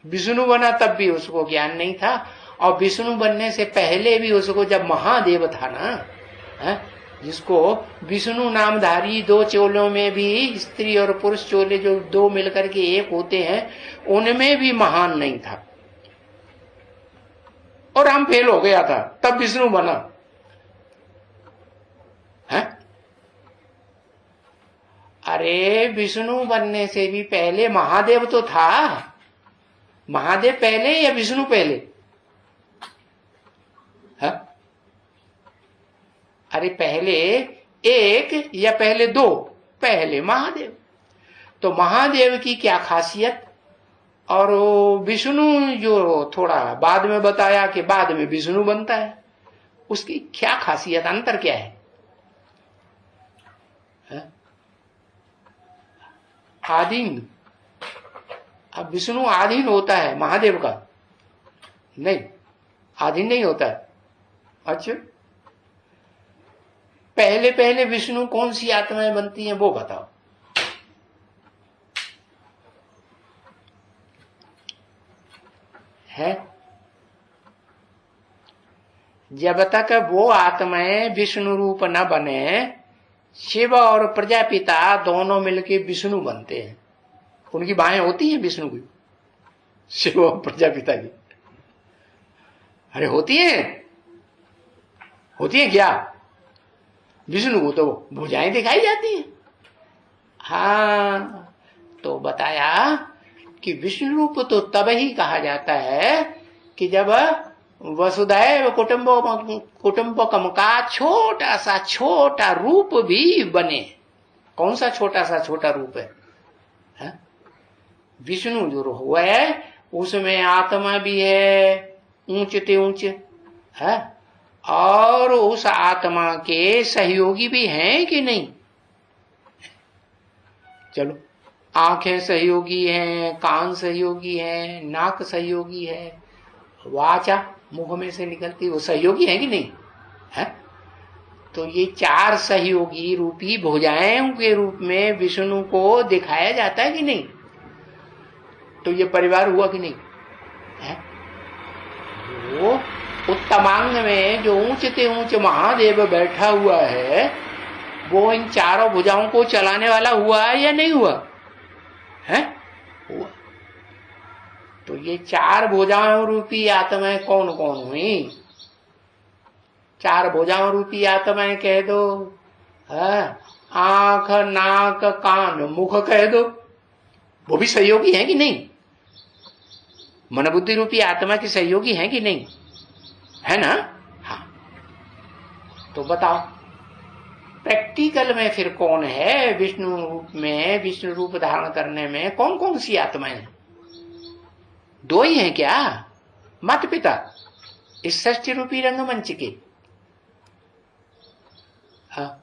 विष्णु बना तब भी उसको ज्ञान नहीं था, और विष्णु बनने से पहले भी उसको, जब महादेव था ना, जिसको विष्णु नामधारी दो चोलों में भी स्त्री और पुरुष चोले जो दो मिलकर के एक होते हैं, उनमें भी महान नहीं था, और हम फेल हो गया था, तब विष्णु बना है। अरे विष्णु बनने से भी पहले महादेव तो था। महादेव पहले या विष्णु पहले? है? अरे पहले एक या पहले दो? पहले महादेव। तो महादेव की क्या खासियत, और विष्णु जो थोड़ा बाद में बताया कि बाद में विष्णु बनता है, उसकी क्या खासियत, अंतर क्या है? आधीन। अब विष्णु आधीन होता है महादेव का? नहीं, आधीन नहीं होता है। अच्छा, पहले पहले विष्णु कौन सी आत्माएं बनती हैं वो बताओ। है जब तक वो आत्माएं विष्णु रूप न बने, शिव और प्रजापिता दोनों मिलके विष्णु बनते हैं। उनकी बाहें होती हैं विष्णु की, शिव और प्रजापिता की। अरे होती हैं क्या? विष्णु को तो भुजाएं दिखाई जाती हैं। हाँ, तो बताया कि विष्णु रूप तो तब ही कहा जाता है कि जब वसुधैव कुटुंबकम का छोटा रूप भी बने। कौन सा छोटा रूप है? विष्णु जो हुआ है उसमें आत्मा भी है ऊंचते ऊंचे है, और उस आत्मा के सहयोगी भी हैं कि नहीं? चलो, आंखें सहयोगी हैं, कान सहयोगी हैं, नाक सहयोगी है, वाचा मुख में से निकलती वो सहयोगी है कि नहीं है? तो ये 4 सहयोगी रूपी भुजाएं के रूप में विष्णु को दिखाया जाता है कि नहीं? तो ये परिवार हुआ कि नहीं है? वो उत्तमांग में जो ऊंचते ऊंच महादेव बैठा हुआ है, वो इन 4 भुजाओं को चलाने वाला हुआ है या नहीं हुआ है? हुआ। तो ये 4 भुजाओं रूपी आत्माएं कौन कौन हुई? 4 भुजाओं रूपी आत्माएं कह दो, आंख नाक कान मुख कह दो, वो भी सहयोगी है कि नहीं? मन बुद्धि रूपी आत्मा की सहयोगी है कि नहीं? है ना? हाँ। तो बताओ प्रैक्टिकल में फिर कौन है विष्णु रूप में, विष्णु रूप धारण करने में कौन कौन सी आत्माएं हैं? 2 ही हैं क्या? माता पिता इस षष्ठी रूपी रंगमंच के, हाँ,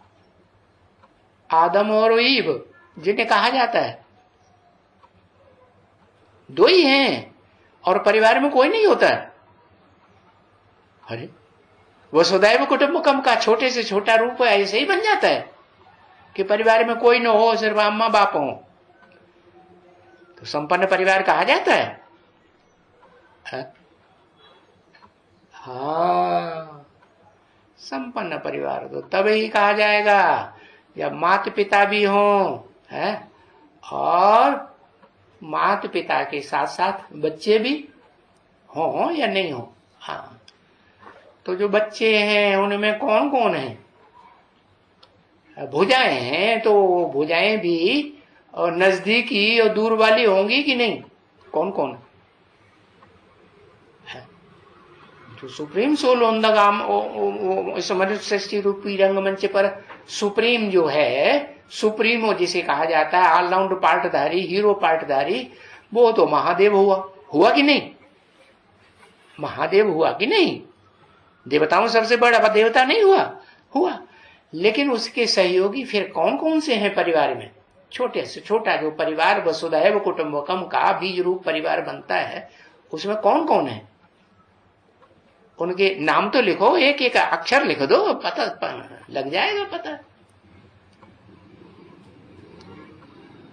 आदम और ईव जिन्हें कहा जाता है, 2 ही हैं और परिवार में कोई नहीं होता है। अरे वसुधैव कुटुंबकम का छोटे से छोटा रूप ऐसे ही बन जाता है कि परिवार में कोई न हो, सिर्फ अम्मा बाप हो, तो संपन्न परिवार कहा जाता है। हाँ, संपन्न परिवार तो तब ही कहा जाएगा जब माता पिता भी हों, है, और माता पिता के साथ साथ बच्चे भी हों या नहीं हो। हाँ, तो जो बच्चे हैं उनमें कौन कौन है? भुजाएं हैं, तो भुजाएं भी और नजदीकी और दूर वाली होंगी कि नहीं? कौन कौन है? जो सुप्रीम सोल ऑन द गाम समृद्ध सृष्टि रूपी रंगमंच पर सुप्रीम जो है, सुप्रीमो जिसे कहा जाता है, ऑलराउंड पार्टधारी, हीरो पार्टधारी, वो तो महादेव हुआ कि नहीं? महादेव हुआ कि नहीं? देवताओं सबसे बड़ा देवता नहीं हुआ। लेकिन उसके सहयोगी फिर कौन कौन से हैं परिवार में? छोटे से छोटा जो परिवार वसुधैव कुटुंबकम का बीज रूप परिवार बनता है, उसमें कौन कौन है? उनके नाम तो लिखो, एक एक अक्षर लिख दो, पता लग जाएगा पता।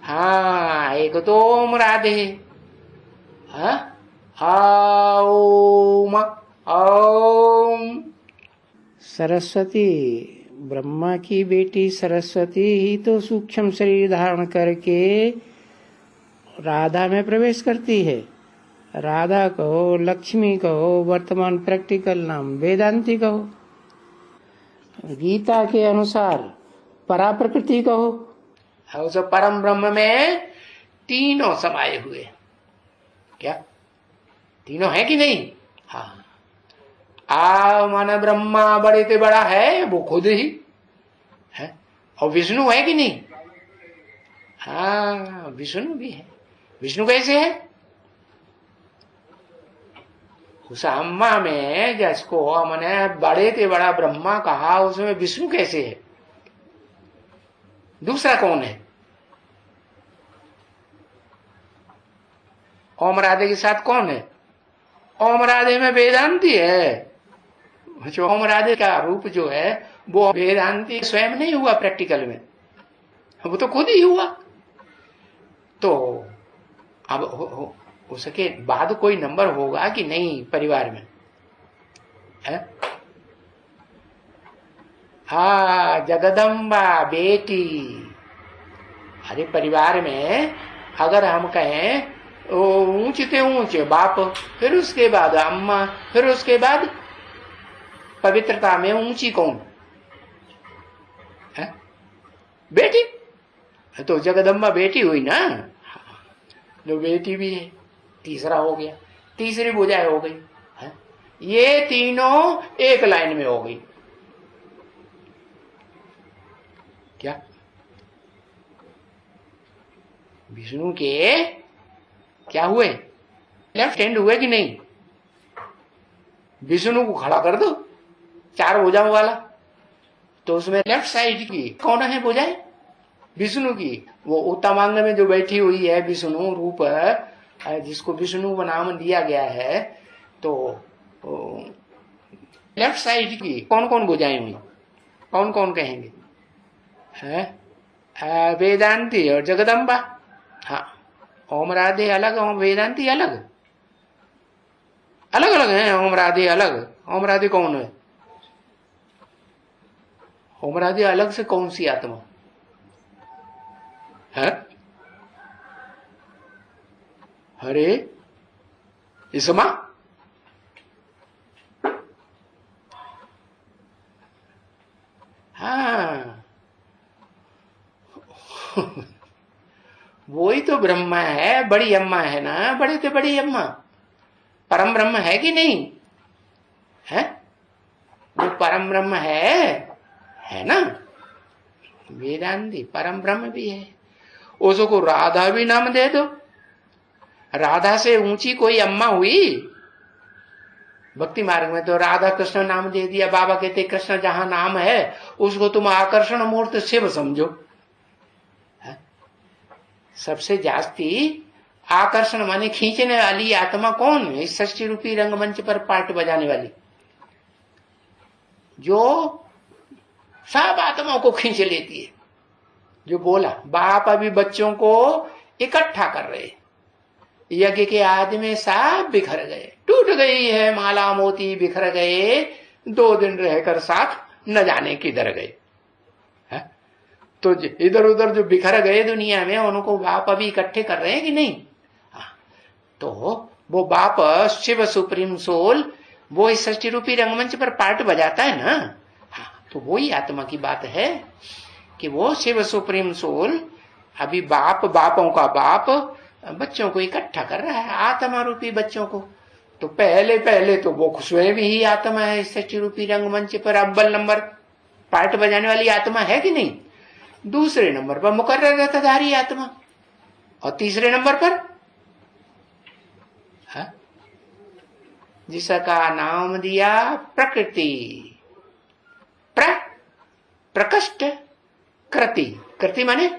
हाँ, एक तो ओम राधे, ओम सरस्वती, ब्रह्मा की बेटी सरस्वती ही तो सूक्ष्म शरीर धारण करके राधा में प्रवेश करती है। राधा कहो, लक्ष्मी कहो, वर्तमान प्रैक्टिकल नाम वेदांती कहो, गीता के अनुसार परा प्रकृति कहो, उस परम ब्रह्म में तीनों समाये हुए। क्या तीनों है कि नहीं? हाँ, मन ब्रह्मा बड़े से बड़ा है, वो खुद ही है, और विष्णु है कि नहीं? हाँ, विष्णु भी है। विष्णु कैसे है? उस अम्मा में जिसको हमने बड़े से बड़ा ब्रह्मा कहा, उसमें विष्णु कैसे है? दूसरा कौन है? ओम राधे के साथ कौन है? ओम राधे में वेदांती है। जो ओम राधे का रूप जो है वो वेदांती स्वयं नहीं हुआ प्रैक्टिकल में, वो तो खुद ही हुआ। तो अब उसके बाद कोई नंबर होगा कि नहीं परिवार में है? हाँ, जगदम्बा बेटी। अरे परिवार में अगर हम कहें ऊंच ते ऊंच बाप, फिर उसके बाद अम्मा, फिर उसके बाद पवित्रता में ऊंची कौन है? बेटी। तो जगदम्बा बेटी हुई ना, जो बेटी भी है, तीसरा हो गया, तीसरी भुजा हो गई है? ये तीनों एक लाइन में हो गई। क्या विष्णु के क्या हुए? लेफ्ट हैंड हुए कि नहीं? विष्णु को खड़ा कर दो चार भुजाओं वाला, तो उसमें लेफ्ट साइड की कौन है भुजाएं? विष्णु की। वो उत्तमांग में जो बैठी हुई है विष्णु रूप, जिसको विष्णु का नाम दिया गया है, तो लेफ्ट साइड की कौन कौन भुजाएं हुई? कौन कौन कहेंगे? है वेदांती और जगदम्बा। हाँ, ओम राधे अलग, ओम वेदांती अलग, अलग अलग है। ओम राधे अलग, ओम राधे कौन है? ओम राधे अलग से कौन सी आत्मा है? अरे इसमा हाँ वो ही तो ब्रह्मा है, बड़ी अम्मा है ना, बड़े से बड़ी अम्मा परम ब्रह्म है कि नहीं है? वो परम ब्रह्म है ना। वेदांती परम ब्रह्म भी है। उसको राधा भी नाम दे दो, राधा से ऊंची कोई अम्मा हुई? भक्ति मार्ग में तो राधा कृष्ण नाम दे दिया। बाबा कहते कृष्ण जहां नाम है उसको तुम आकर्षण मूर्त शिव समझो। सबसे जास्ती आकर्षण माने खींचने वाली आत्मा कौन है? इस षष्ठी रूपी रंगमंच पर पार्ट बजाने वाली, जो सब आत्माओं को खींच लेती है। जो बोला बाप अभी बच्चों को इकट्ठा कर रहे, यज्ञ के आदि में सब बिखर गए, टूट गई है माला मोती, बिखर गए, 2 दिन रहकर साथ न जाने किधर गए। तो इधर उधर जो बिखर गए दुनिया में, उनको बाप अभी इकट्ठे कर रहे हैं कि नहीं? तो वो बाप शिव सुप्रीम सोल, वो इस षष्ठी रूपी रंगमंच पर पार्ट बजाता है ना। तो वही आत्मा की बात है कि वो शिव सुप्रीम सोल अभी बाप, बापों का बाप बच्चों को इकट्ठा कर रहा है, आत्मा रूपी बच्चों को। तो पहले पहले तो वो स्वयं ही आत्मा है इस षष्ठी रूपी रंगमंच पर अव्वल नंबर पार्ट बजाने वाली आत्मा है कि नहीं? दूसरे नंबर पर मुकर्रर रथधारी आत्मा, और तीसरे नंबर पर जिसका नाम दिया प्रकृति। प्रकष्ट कृति, कृति माने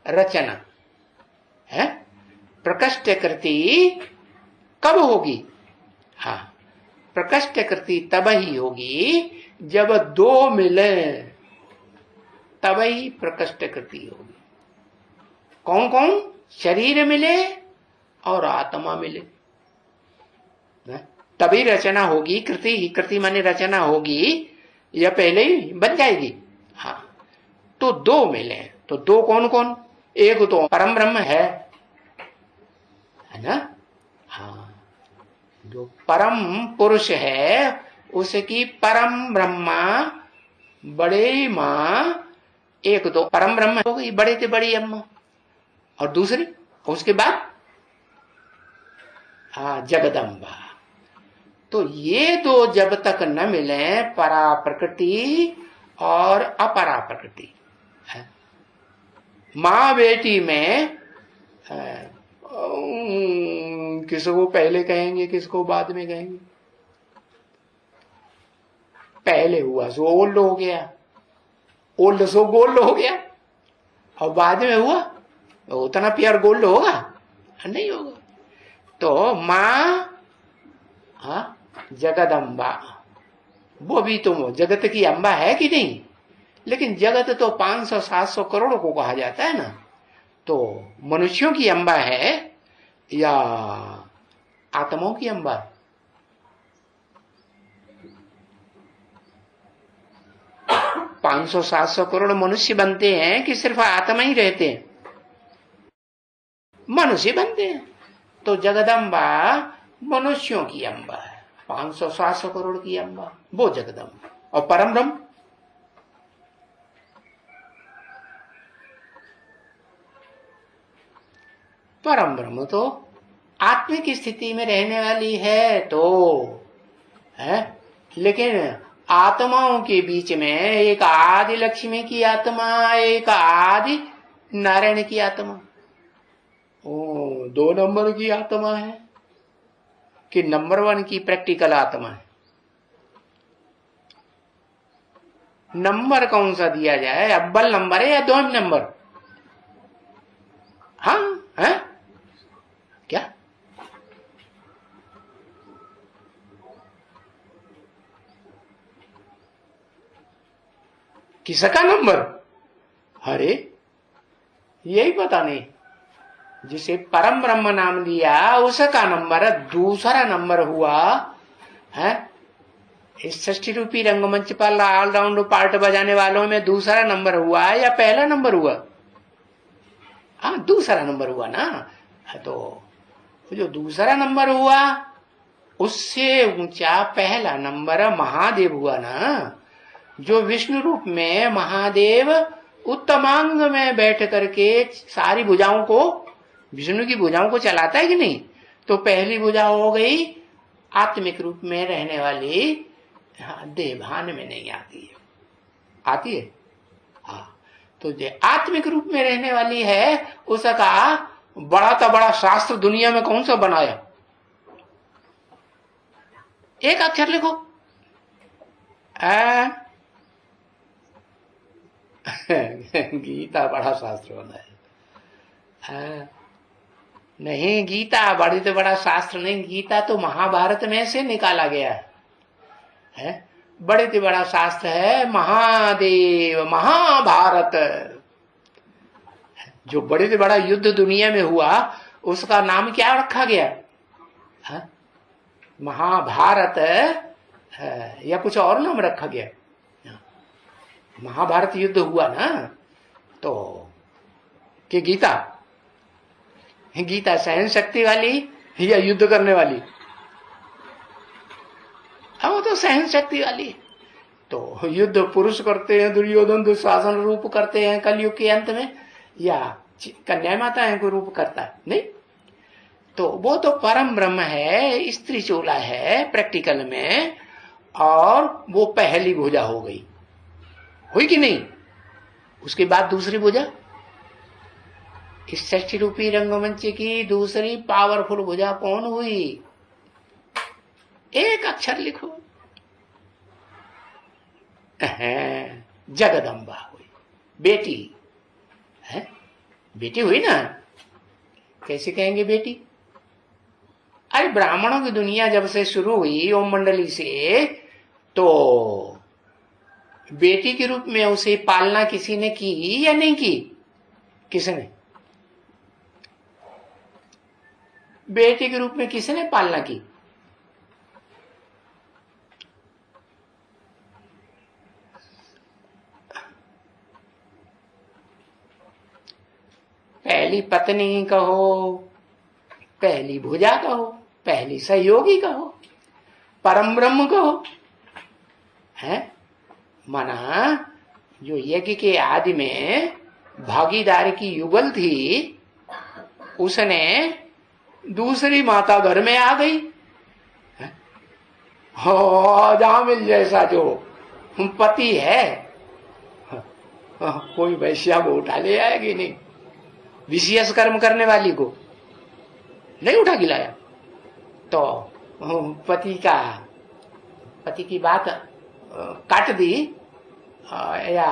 रचना है। प्रकष्ट कृति कब होगी? हाँ, प्रकष्ट कृति तब ही होगी जब 2 मिले, तब ही प्रकष्ट कृति होगी। कौन कौन? शरीर मिले और आत्मा मिले, तभी रचना होगी। कृति, कृति माने रचना होगी, या पहले ही बन जाएगी? हाँ, तो 2 मिले। तो 2 कौन कौन? एक तो परम ब्रह्म है ना। हाँ, जो परम पुरुष है उसकी परम ब्रह्मा बड़े माँ, एक तो परम ब्रह्म हो गई बड़े से बड़ी अम्मा, और दूसरी उसके बाद जगदम्बा। तो ये 2 जब तक न मिले, परा प्रकृति और अपरा प्रकृति, माँ बेटी में किसको पहले कहेंगे, किसको बाद में कहेंगे? पहले हुआ सो ओल्ड हो गया, ओल्ड सो गोल्ड हो गया, और बाद में हुआ उतना प्यार गोल्ड होगा नहीं होगा। तो माँ जगदम्बा, वो भी तो जगत की अम्बा है कि नहीं? लेकिन जगत तो 500-700 करोड़ को कहा जाता है ना। तो मनुष्यों की अम्बा है या आत्माओं की अम्बा? 500-700 करोड़ मनुष्य बनते हैं कि सिर्फ आत्मा ही रहते हैं? मनुष्य बनते हैं। तो जगदम्बा मनुष्यों की अम्बा है, 500-700 करोड़ की अम्बा, वो जगदम्बा। और परम ब्रह्म परम ब्रह्म तो आत्मिक स्थिति में रहने वाली है तो है, लेकिन आत्माओं के बीच में एक आदि लक्ष्मी की आत्मा, एक आदि नारायण की आत्मा, ओ 2 नंबर की आत्मा है कि नंबर 1 की प्रैक्टिकल आत्मा है? नंबर कौन सा दिया जाए, अव्वल नंबर है या 2 नंबर? हाँ है क्या? किसका नंबर? अरे यही पता नहीं। जिसे परम ब्रह्म नाम दिया उसका नंबर दूसरा नंबर हुआ है। इस 60 रूपी रंगमंच पर ऑलराउंड पार्ट बजाने वालों में दूसरा नंबर हुआ या पहला नंबर हुआ? हाँ, दूसरा नंबर हुआ ना। तो जो दूसरा नंबर हुआ उससे ऊंचा पहला नंबर महादेव हुआ ना, जो विष्णु रूप में महादेव उत्तमांग में बैठ करके सारी भुजाओं को, विष्णु की भुजाओं को चलाता है कि नहीं? तो पहली भुजा हो गई आत्मिक रूप में रहने वाली, हाँ, देवभान में नहीं आती है, आती है हाँ। तो जो आत्मिक रूप में रहने वाली है उसका बड़ा तो बड़ा शास्त्र दुनिया में कौन सा बनाया? एक अक्षर लिखो, गीता बड़ा शास्त्र बनाया। नहीं, गीता बड़ी तो बड़ा शास्त्र नहीं, गीता तो महाभारत में से निकाला गया है। बड़े तो बड़ा शास्त्र है महादेव महाभारत। जो बड़े से बड़ा युद्ध दुनिया में हुआ उसका नाम क्या रखा गया है? महाभारत है, या कुछ और नाम रखा गया? महाभारत युद्ध हुआ ना, तो कि गीता सहन शक्ति वाली या युद्ध करने वाली? हाँ, वो तो सहन शक्ति वाली। तो युद्ध पुरुष करते हैं, दुर्योधन दुशासन रूप करते हैं कलयुग के अंत में, या कन्या माता को रूप करता है? नहीं। तो वो तो परम ब्रह्म है, स्त्री चोला है प्रैक्टिकल में, और वो पहली भुजा हो गई, हुई कि नहीं? उसके बाद दूसरी भुजा, इस 60 रूपी रंगमंच की दूसरी पावरफुल भुजा कौन हुई? एक अक्षर लिखो, जगदम्बा हुई, बेटी है, बेटी हुई ना। कैसे कहेंगे बेटी? अरे ब्राह्मणों की दुनिया जब से शुरू हुई ओम मंडली से, तो बेटी के रूप में उसे पालना किसी ने की या नहीं की? किसने? बेटी के रूप में किसने पालना की? पहली पत्नी कहो, पहली भुजा कहो, पहली सहयोगी कहो, परम ब्रह्म कहो, है माना जो यज्ञ के आदि में भागीदारी की युगल थी, उसने दूसरी माता घर में आ गई। जामिल जैसा जो पति है, कोई वैश्या को उठा ले आएगी नहीं, विशेष कर्म करने वाली को नहीं उठा के लाया। तो पति की बात काट दी या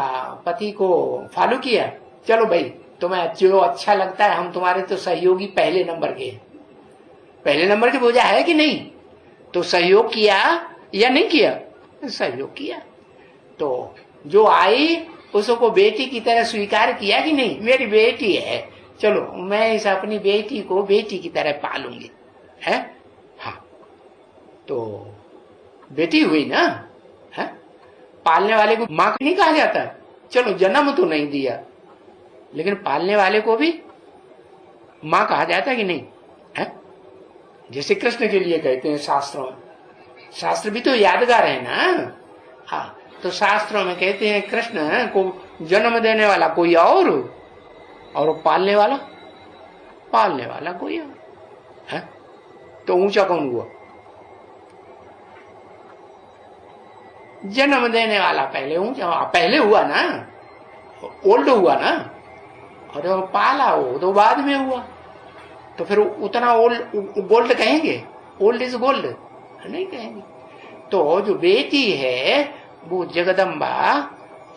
पति को फॉलो किया, चलो भाई तुम्हें जो अच्छा लगता है, हम तुम्हारे तो सहयोगी पहले नंबर के, पहले नंबर की भुजा है कि नहीं? तो सहयोग किया या नहीं किया? सहयोग किया। तो जो आई उसको बेटी की तरह स्वीकार किया कि नहीं? मेरी बेटी है, चलो मैं इस अपनी बेटी को बेटी की तरह पालूंगी, है हाँ। तो बेटी हुई ना, है? पालने वाले को मां नहीं कहा जाता है? चलो जन्म तो नहीं दिया, लेकिन पालने वाले को भी मां कहा जाता है कि नहीं है? जैसे कृष्ण के लिए कहते हैं शास्त्रों में, शास्त्र भी तो यादगार है ना। हाँ, तो शास्त्रों में कहते हैं कृष्ण को जन्म देने वाला कोई और पालने वाला कोई और है? तो ऊंचा कौन हुआ? जन्म देने वाला पहले ऊंचा, पहले हुआ ना, ओल्ड हुआ ना, और पाला हो तो बाद में हुआ, तो फिर उतना गोल्ड कहेंगे? ओल्ड इज गोल्ड नहीं कहेंगे। तो जो बेटी है वो जगदम्बा,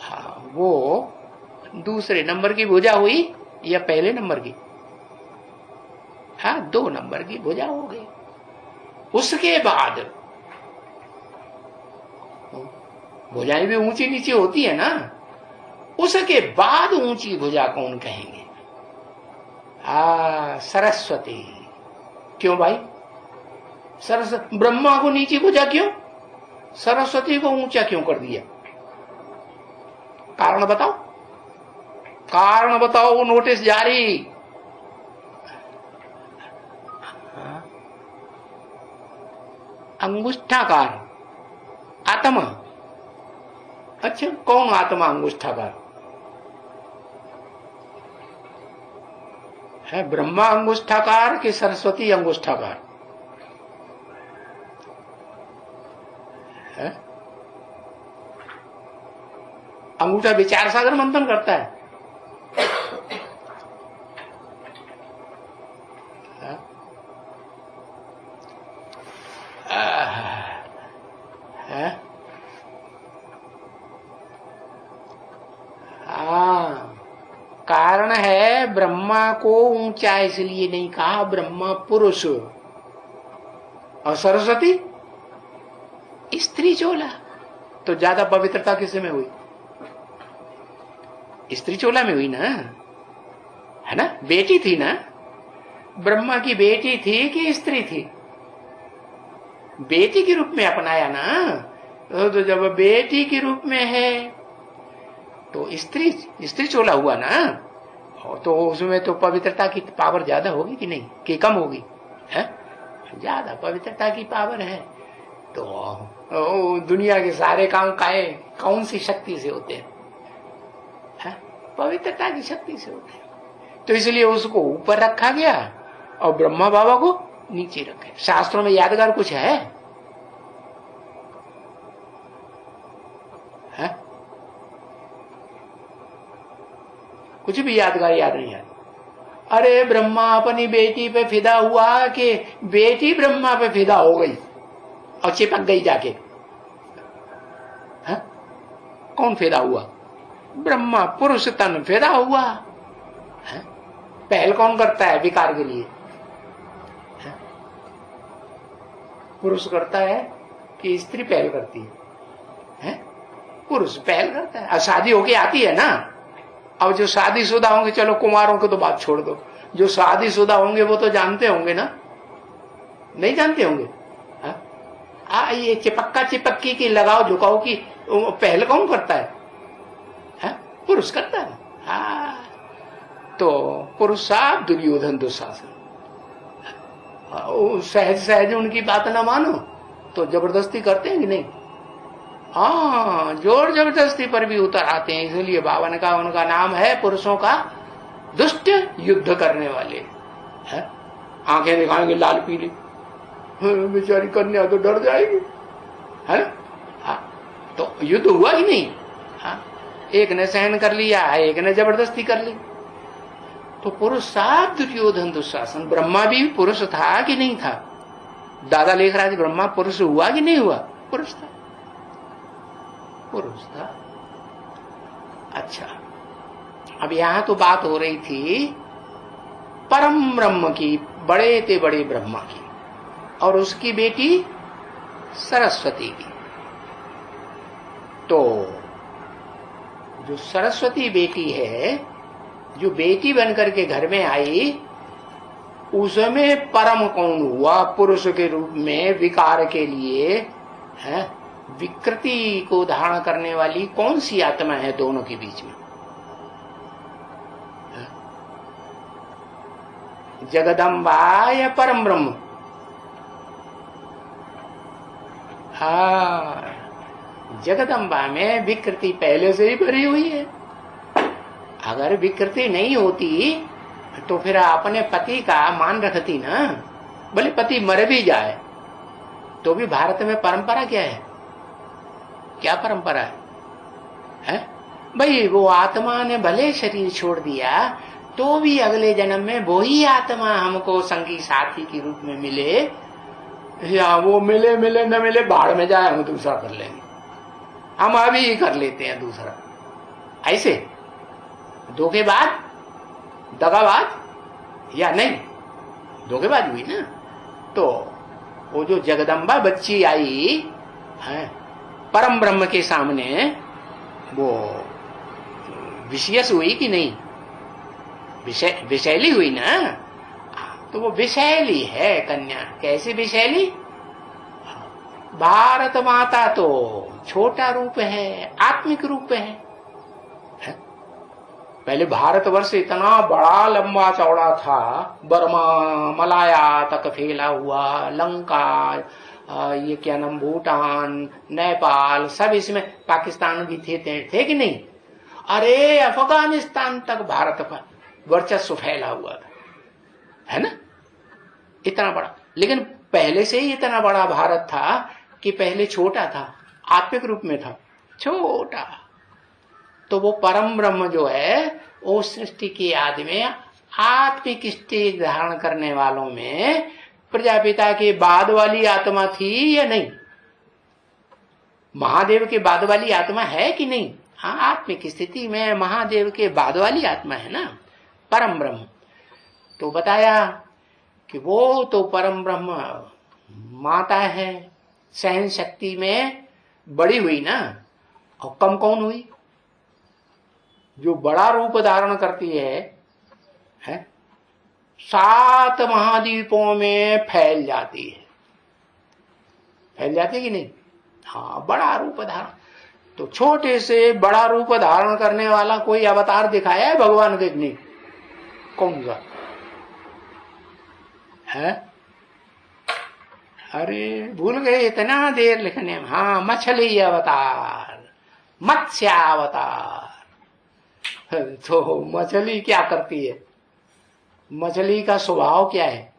हाँ, वो दूसरे नंबर की भुजा हुई या पहले नंबर की? हाँ, 2 नंबर की भुजा हो गई। उसके बाद भुजाएं भी ऊंची नीची होती है ना, उसके बाद ऊंची भुजा कौन कहेंगे? सरस्वती। क्यों भाई? सरस्वती, ब्रह्मा को नीची भुजा क्यों, सरस्वती को ऊंचा क्यों कर दिया? कारण बताओ, कारण बताओ। नोटिस जारी। अंगुष्ठाकार आत्मा। अच्छा, कौन आत्मा अंगुष्ठाकार है? ब्रह्मा अंगुष्ठाकार कि सरस्वती अंगुष्ठाकार है? अंगूठा विचार सागर मंथन करता है। कारण है ब्रह्मा को ऊंचा इसलिए नहीं कहा, ब्रह्मा पुरुष और सरस्वती स्त्री चोला। तो ज्यादा पवित्रता किसे में हुई? स्त्री चोला में हुई ना, है ना? बेटी थी ना, ब्रह्मा की बेटी थी कि स्त्री थी? बेटी के रूप में अपनाया ना। तो जब बेटी के रूप में है तो स्त्री चोला हुआ ना, तो उसमें तो पवित्रता की पावर ज्यादा होगी कि नहीं, कि कम होगी? है ज्यादा पवित्रता की पावर है। तो दुनिया के सारे काम कौन सी शक्ति से होते हैं? पवित्रता की शक्ति से होते हैं। तो इसलिए उसको ऊपर रखा गया और ब्रह्मा बाबा को नीचे रखे। शास्त्रों में यादगार कुछ है? कुछ भी यादगार याद नहीं है। अरे ब्रह्मा अपनी बेटी पे फिदा हुआ कि बेटी ब्रह्मा पे फिदा हो गई और चिपक गई जाके? है? कौन फिदा हुआ? ब्रह्मा पुरुष तन फिदा हुआ है? पहल कौन करता है विकार के लिए? है? पुरुष करता है कि स्त्री पहल करती है? पुरुष पहल करता है। अब शादी होके आती है ना, अब जो शादीशुदा होंगे, चलो कुमारों को तो बात छोड़ दो, जो शादीशुदा होंगे वो तो जानते होंगे ना, नहीं जानते होंगे? ये चिपक्का चिपक्की की लगाओ झुकाओ की पहल कौन करता है? पुरुष करता है। तो पुरुष साहब दुर्योधन दुशासन, सहज सहज उनकी बात ना मानो तो जबरदस्ती करते हैं कि नहीं? जोर जबरदस्ती पर भी उतर आते हैं। इसलिए बाबा ने कहा उनका नाम है पुरुषों का दुष्ट युद्ध करने वाले। है? आंखें दिखाएंगे लाल पीली, बेचारी कन्या तो डर जाएगी, है ना? तो युद्ध हुआ ही नहीं। एक ने सहन कर लिया, एक ने जबरदस्ती कर ली। तो पुरुष साहब दुर्योधन दुशासन। ब्रह्मा भी पुरुष था कि नहीं था? दादा लिख रहा है ब्रह्मा पुरुष हुआ कि नहीं हुआ? पुरुष था, पुरुष था। अच्छा, अब यहां तो बात हो रही थी परम ब्रह्म की, बड़े ते बड़े ब्रह्मा की और उसकी बेटी सरस्वती की। तो जो सरस्वती बेटी है, जो बेटी बनकर के घर में आई, उसमें परम कौन हुआ पुरुष के रूप में विकार के लिए? है विकृति को धारण करने वाली कौन सी आत्मा है दोनों के बीच में? जगदम्बा या परम ब्रह्म? हाँ, जगदम्बा में विकृति पहले से ही भरी हुई है। अगर विकृति नहीं होती तो फिर अपने पति का मान रखती ना। भले पति मर भी जाए तो भी भारत में परंपरा क्या है? क्या परंपरा है? भाई वो आत्मा ने भले शरीर छोड़ दिया तो भी अगले जन्म में वही आत्मा हमको संगी साथी के रूप में मिले, या वो मिले मिले न मिले बाढ़ में जाए, हम दूसरा कर लेंगे, हम अभी ही कर लेते हैं दूसरा। ऐसे धोखेबाज, दगाबाज या नहीं? धोखेबाज हुई ना। तो वो जो जगदम्बा बच्ची आई है परम ब्रह्म के सामने, वो विषयस हुई कि नहीं? विषैली हुई ना। तो वो विषैली है कन्या। कैसे विषैली? भारत माता तो छोटा रूप है, आत्मिक रूप है। पहले भारतवर्ष इतना बड़ा लंबा चौड़ा था, बर्मा मलाया तक फैला हुआ, लंका, ये क्या नाम, भूटान, नेपाल, सब इसमें, पाकिस्तान भी थे कि नहीं? अरे अफगानिस्तान तक भारत पर वर्चस्व फैला हुआ था, है ना? इतना बड़ा। लेकिन पहले से ही इतना बड़ा भारत था कि पहले छोटा था, आत्मिक रूप में था, छोटा। तो वो परम ब्रह्म जो है वो सृष्टि की आदि में आत्मिक स्टेज धारण करने वालों में प्रजापिता के बाद वाली आत्मा थी या नहीं? महादेव के बाद वाली आत्मा है कि नहीं? हाँ, आत्मिक स्थिति में महादेव के बाद वाली आत्मा है ना परम ब्रह्म। तो बताया कि वो तो परम ब्रह्म माता है, सहन शक्ति में बड़ी हुई ना। और कम कौन हुई? जो बड़ा रूप धारण करती है 7 महाद्वीपों में फैल जाती है। फैल जाती है कि नहीं? हाँ, बड़ा रूप धारण। तो छोटे से बड़ा रूप धारण करने वाला कोई अवतार दिखाया है भगवान देखने? कौन सा है? अरे भूल गए इतना देर लिखने में। हाँ, मछली अवतार, मत्स्यावतार। तो मछली क्या करती है? मछली का स्वभाव क्या है?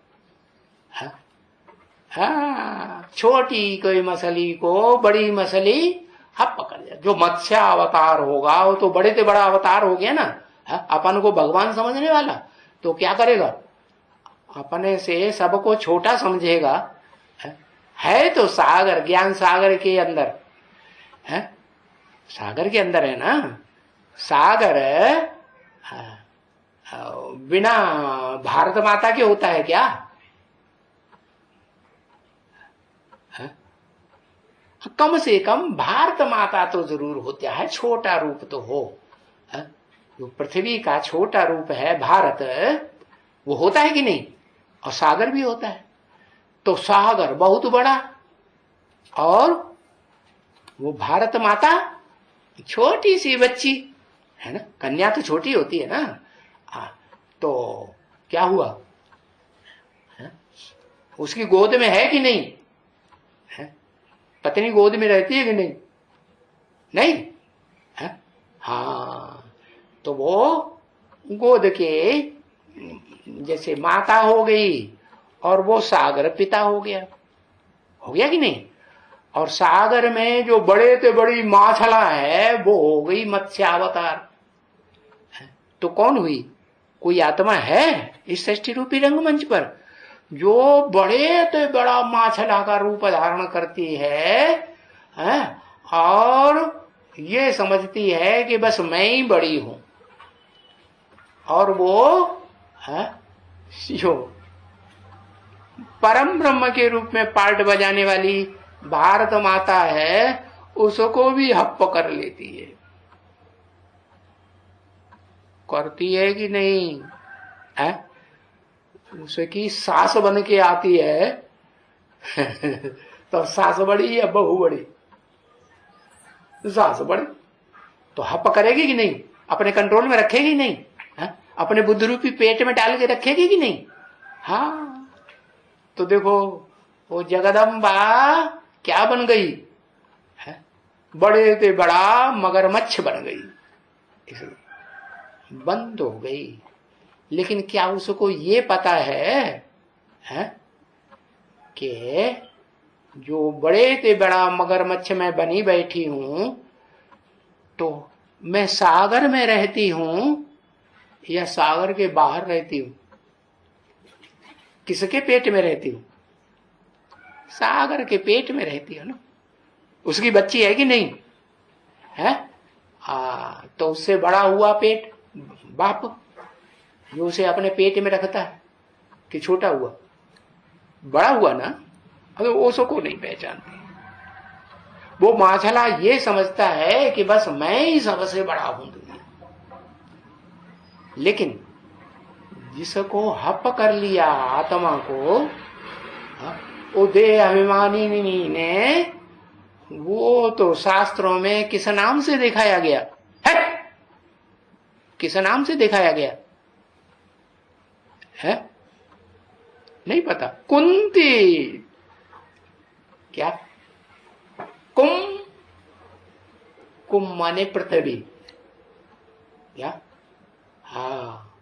हाँ, छोटी कोई मछली को बड़ी मछली हप पकड़ जाए। जो मत्स्य अवतार होगा वो तो बड़े से बड़ा अवतार हो गया ना। अपन को भगवान समझने वाला तो क्या करेगा? अपने से सबको छोटा समझेगा। है तो सागर, ज्ञान सागर के अंदर है, सागर के अंदर है ना। सागर बिना भारत माता के होता है क्या? कम से कम भारत माता तो जरूर होता है, छोटा रूप तो हो। जो पृथ्वी का छोटा रूप है भारत, वो होता है कि नहीं? और सागर भी होता है। तो सागर बहुत बड़ा और वो भारत माता छोटी सी बच्ची है ना। कन्या तो छोटी होती है ना। तो क्या हुआ? उसकी गोद में है कि नहीं? पत्नी गोद में रहती है कि नहीं? नहीं है? हाँ, तो वो गोद के जैसे माता हो गई और वो सागर पिता हो गया। हो गया कि नहीं? और सागर में जो बड़े से बड़ी माछला है वो हो गई मत्स्यावतार। तो कौन हुई? कोई आत्मा है इस सृष्टि रूपी रंगमंच पर जो बड़े तो बड़ा माछला का रूप धारण करती है और ये समझती है कि बस मैं ही बड़ी हूं। और वो जो परम ब्रह्म के रूप में पार्ट बजाने वाली भारत माता है उसको भी हप कर लेती है। करती है कि नहीं? उसकी सास बन के आती है तो सास बड़ी या बहू बड़ी? सास बढ़े तो हप करेगी कि नहीं, अपने कंट्रोल में रखेगी नहीं, हा? अपने बुद्धि रूपी पेट में डाल के रखेगी कि नहीं। हाँ, तो देखो वो जगदम्बा क्या बन गई है, बड़े से बड़ा मगरमच्छ बन गई, इसलिए बंद हो गई। लेकिन क्या उसको ये पता है कि जो बड़े से बड़ा मगरमच्छ में बनी बैठी हूं, तो मैं सागर में रहती हूं या सागर के बाहर रहती हूं? किसके पेट में रहती हूं? सागर के पेट में रहती है ना। उसकी बच्ची है कि नहीं है? तो उससे बड़ा हुआ पेट बाप जो उसे अपने पेट में रखता है, कि छोटा हुआ? बड़ा हुआ ना। अगर उसको नहीं पहचानती, वो माछला ये समझता है कि बस मैं ही सबसे बड़ा हूं दुनिया। लेकिन जिसको हप कर लिया आत्मा को, वो देह अभिमानी ने, वो तो शास्त्रों में किस नाम से दिखाया गया है? किस नाम से दिखाया गया है? नहीं पता। कुंती। क्या? कुम माने पृथ्वी। क्या? हाँ,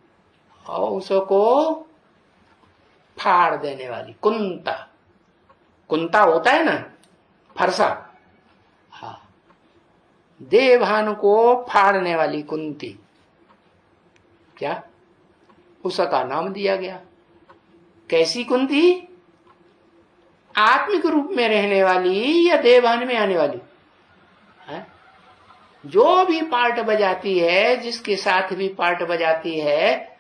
और उसको फाड़ देने वाली कुंता। कुंता होता है ना फरसा। हाँ, देवभान को फाड़ने वाली कुंती। क्या? उसका नाम दिया गया। कैसी कुंती? आत्मिक रूप में रहने वाली या देवभान में आने वाली है? जो भी पार्ट बजाती है, जिसके साथ भी पार्ट बजाती है?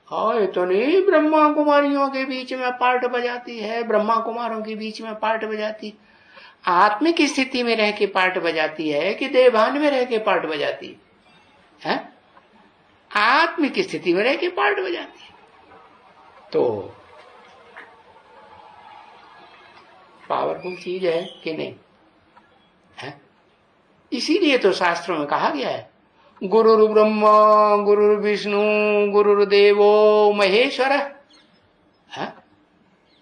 और इतनी ब्रह्मा कुमारियों के बीच में पार्ट बजाती है, ब्रह्मा कुमारों के बीच में पार्ट बजाती, आत्मिक स्थिति में रह के पार्ट बजाती है कि देवभान में रह के पार्ट बजाती है? आत्मिक स्थिति में रह के पार्ट बजाती है। तो पावरफुल चीज है कि नहीं है? इसीलिए तो शास्त्रों में कहा गया है, गुरुर् ब्रह्मा गुरुर् विष्णु गुरुर्देवो महेश्वर है?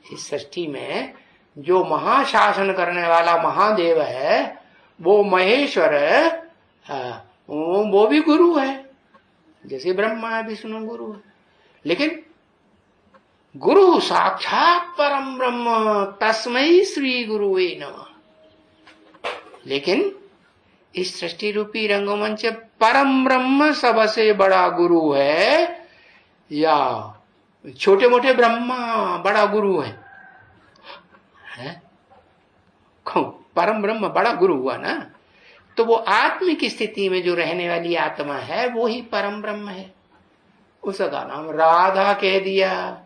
इस सृष्टि में जो महाशासन करने वाला महादेव है वो महेश्वर वो भी गुरु है, जैसे ब्रह्मा विष्णु गुरु है। लेकिन गुरु साक्षात परम ब्रह्म तस्मै श्री गुरुवे नमः। लेकिन इस सृष्टि रूपी रंगमंच परम ब्रह्म सबसे बड़ा गुरु है या छोटे मोटे ब्रह्मा बड़ा गुरु है? परम ब्रह्म बड़ा गुरु हुआ ना। तो वो आत्मिक स्थिति में जो रहने वाली आत्मा है वो ही परम ब्रह्म है। उसका नाम राधा कह दिया,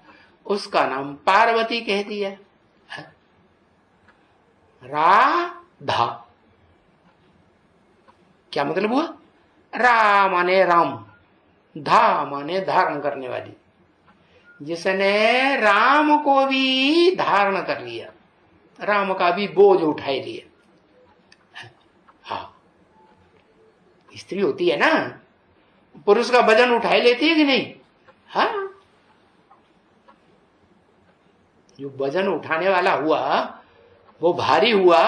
उसका नाम पार्वती कह दिया। राधा क्या मतलब हुआ? रा माने राम, धा माने धारण करने वाली, जिसने राम को भी धारण कर लिया, राम का भी बोझ उठा लिया। हाँ, स्त्री होती है ना, पुरुष का वजन उठाई लेती है कि नहीं? हाँ, जो वजन उठाने वाला हुआ वो भारी हुआ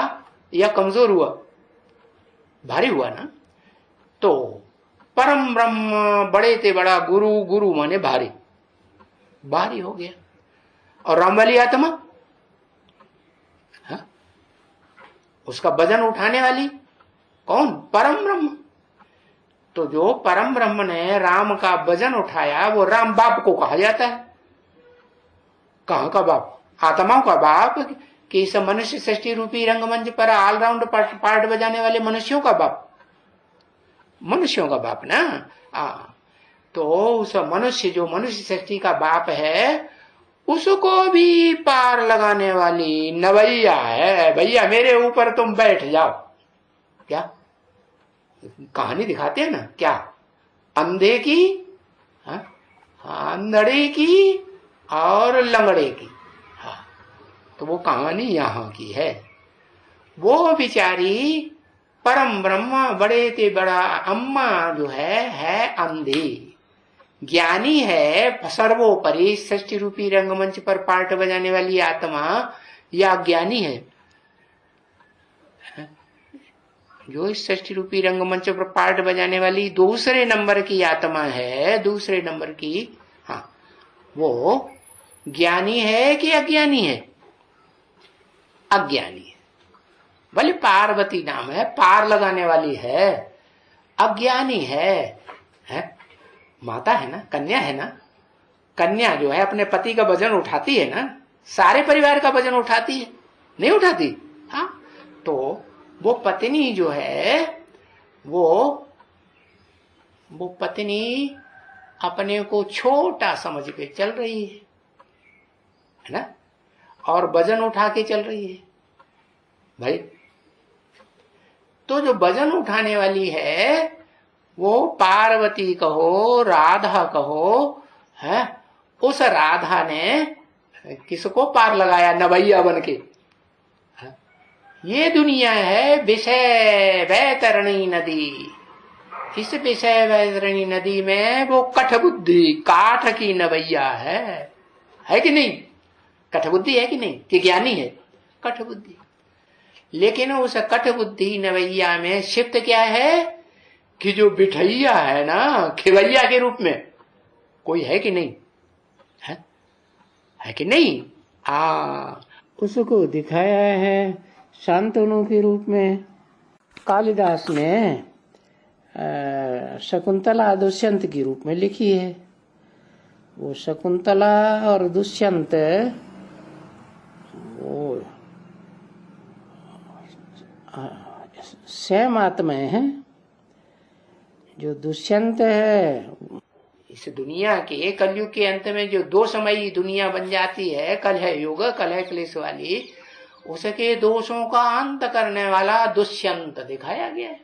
या कमजोर हुआ? भारी हुआ ना। तो परम ब्रह्म बड़े ते बड़ा गुरु, गुरु माने भारी, भारी हो गया। और राम वाली आत्मा उसका वजन उठाने वाली कौन? परम ब्रह्म। तो जो परम ब्रह्म ने राम का वजन उठाया वो राम बाप को कहा जाता है। कहां का बाप? आत्माओं का बाप, कि इस मनुष्य सृष्टि रूपी रंगमंच पर ऑलराउंड पार्ट बजाने वाले मनुष्यों का बाप, मनुष्यों का बाप ना। तो उस मनुष्य जो मनुष्य सृष्टि का बाप है उसको भी पार लगाने वाली नवैया है। भैया मेरे ऊपर तुम बैठ जाओ। क्या कहानी दिखाते हैं ना, क्या अंधे की, अंधड़े की और लंगड़े की। तो वो कहानी यहां की है। वो बिचारी परम ब्रह्म बड़े ते बड़ा अम्मा जो है अंधी। ज्ञानी है सर्वोपरि सृष्टि रूपी रंगमंच पर पार्ट बजाने वाली आत्मा, या अज्ञानी है? जो इस सृष्टि रूपी रंगमंच पर पार्ट बजाने वाली दूसरे नंबर की आत्मा है, दूसरे नंबर की, हाँ, वो ज्ञानी है कि अज्ञानी है? अज्ञानी है। भले पार्वती नाम है, पार लगाने वाली है, अज्ञानी है? माता है ना, कन्या है ना। कन्या जो है अपने पति का वजन उठाती है ना, सारे परिवार का वजन उठाती है, नहीं उठाती? हाँ, तो वो पत्नी जो है वो पत्नी अपने को छोटा समझ के चल रही है ना, और वजन उठा के चल रही है भाई। तो जो वजन उठाने वाली है वो पार्वती कहो, राधा कहो, है, उस राधा ने किसको पार लगाया? नवैया बन के। ये दुनिया है विषय वैतरणी नदी। इस विषय वैतरणी नदी में वो कठबुद्धि, काठ की नवैया है कि नहीं? कठबुद्धि है कि नहीं? कि ज्ञानी है? कठबुद्धि। लेकिन उस कठबुद्धि नवैया में शिफ्ट क्या है कि जो बिठैया है ना, खिवैया के रूप में कोई है कि नहीं? है कि नहीं? उसको दिखाया है शांतनु के रूप में। कालिदास ने शकुंतला दुष्यंत के रूप में लिखी है। वो शकुंतला और दुष्यंत वो सेम आत्माएं हैं। जो दुष्यंत है, इस दुनिया के कलयुग के अंत में जो दो समयी दुनिया बन जाती है, कल है युग, कल है क्लेश वाली, उसके दोषों का अंत करने वाला दुष्यंत दिखाया गया है।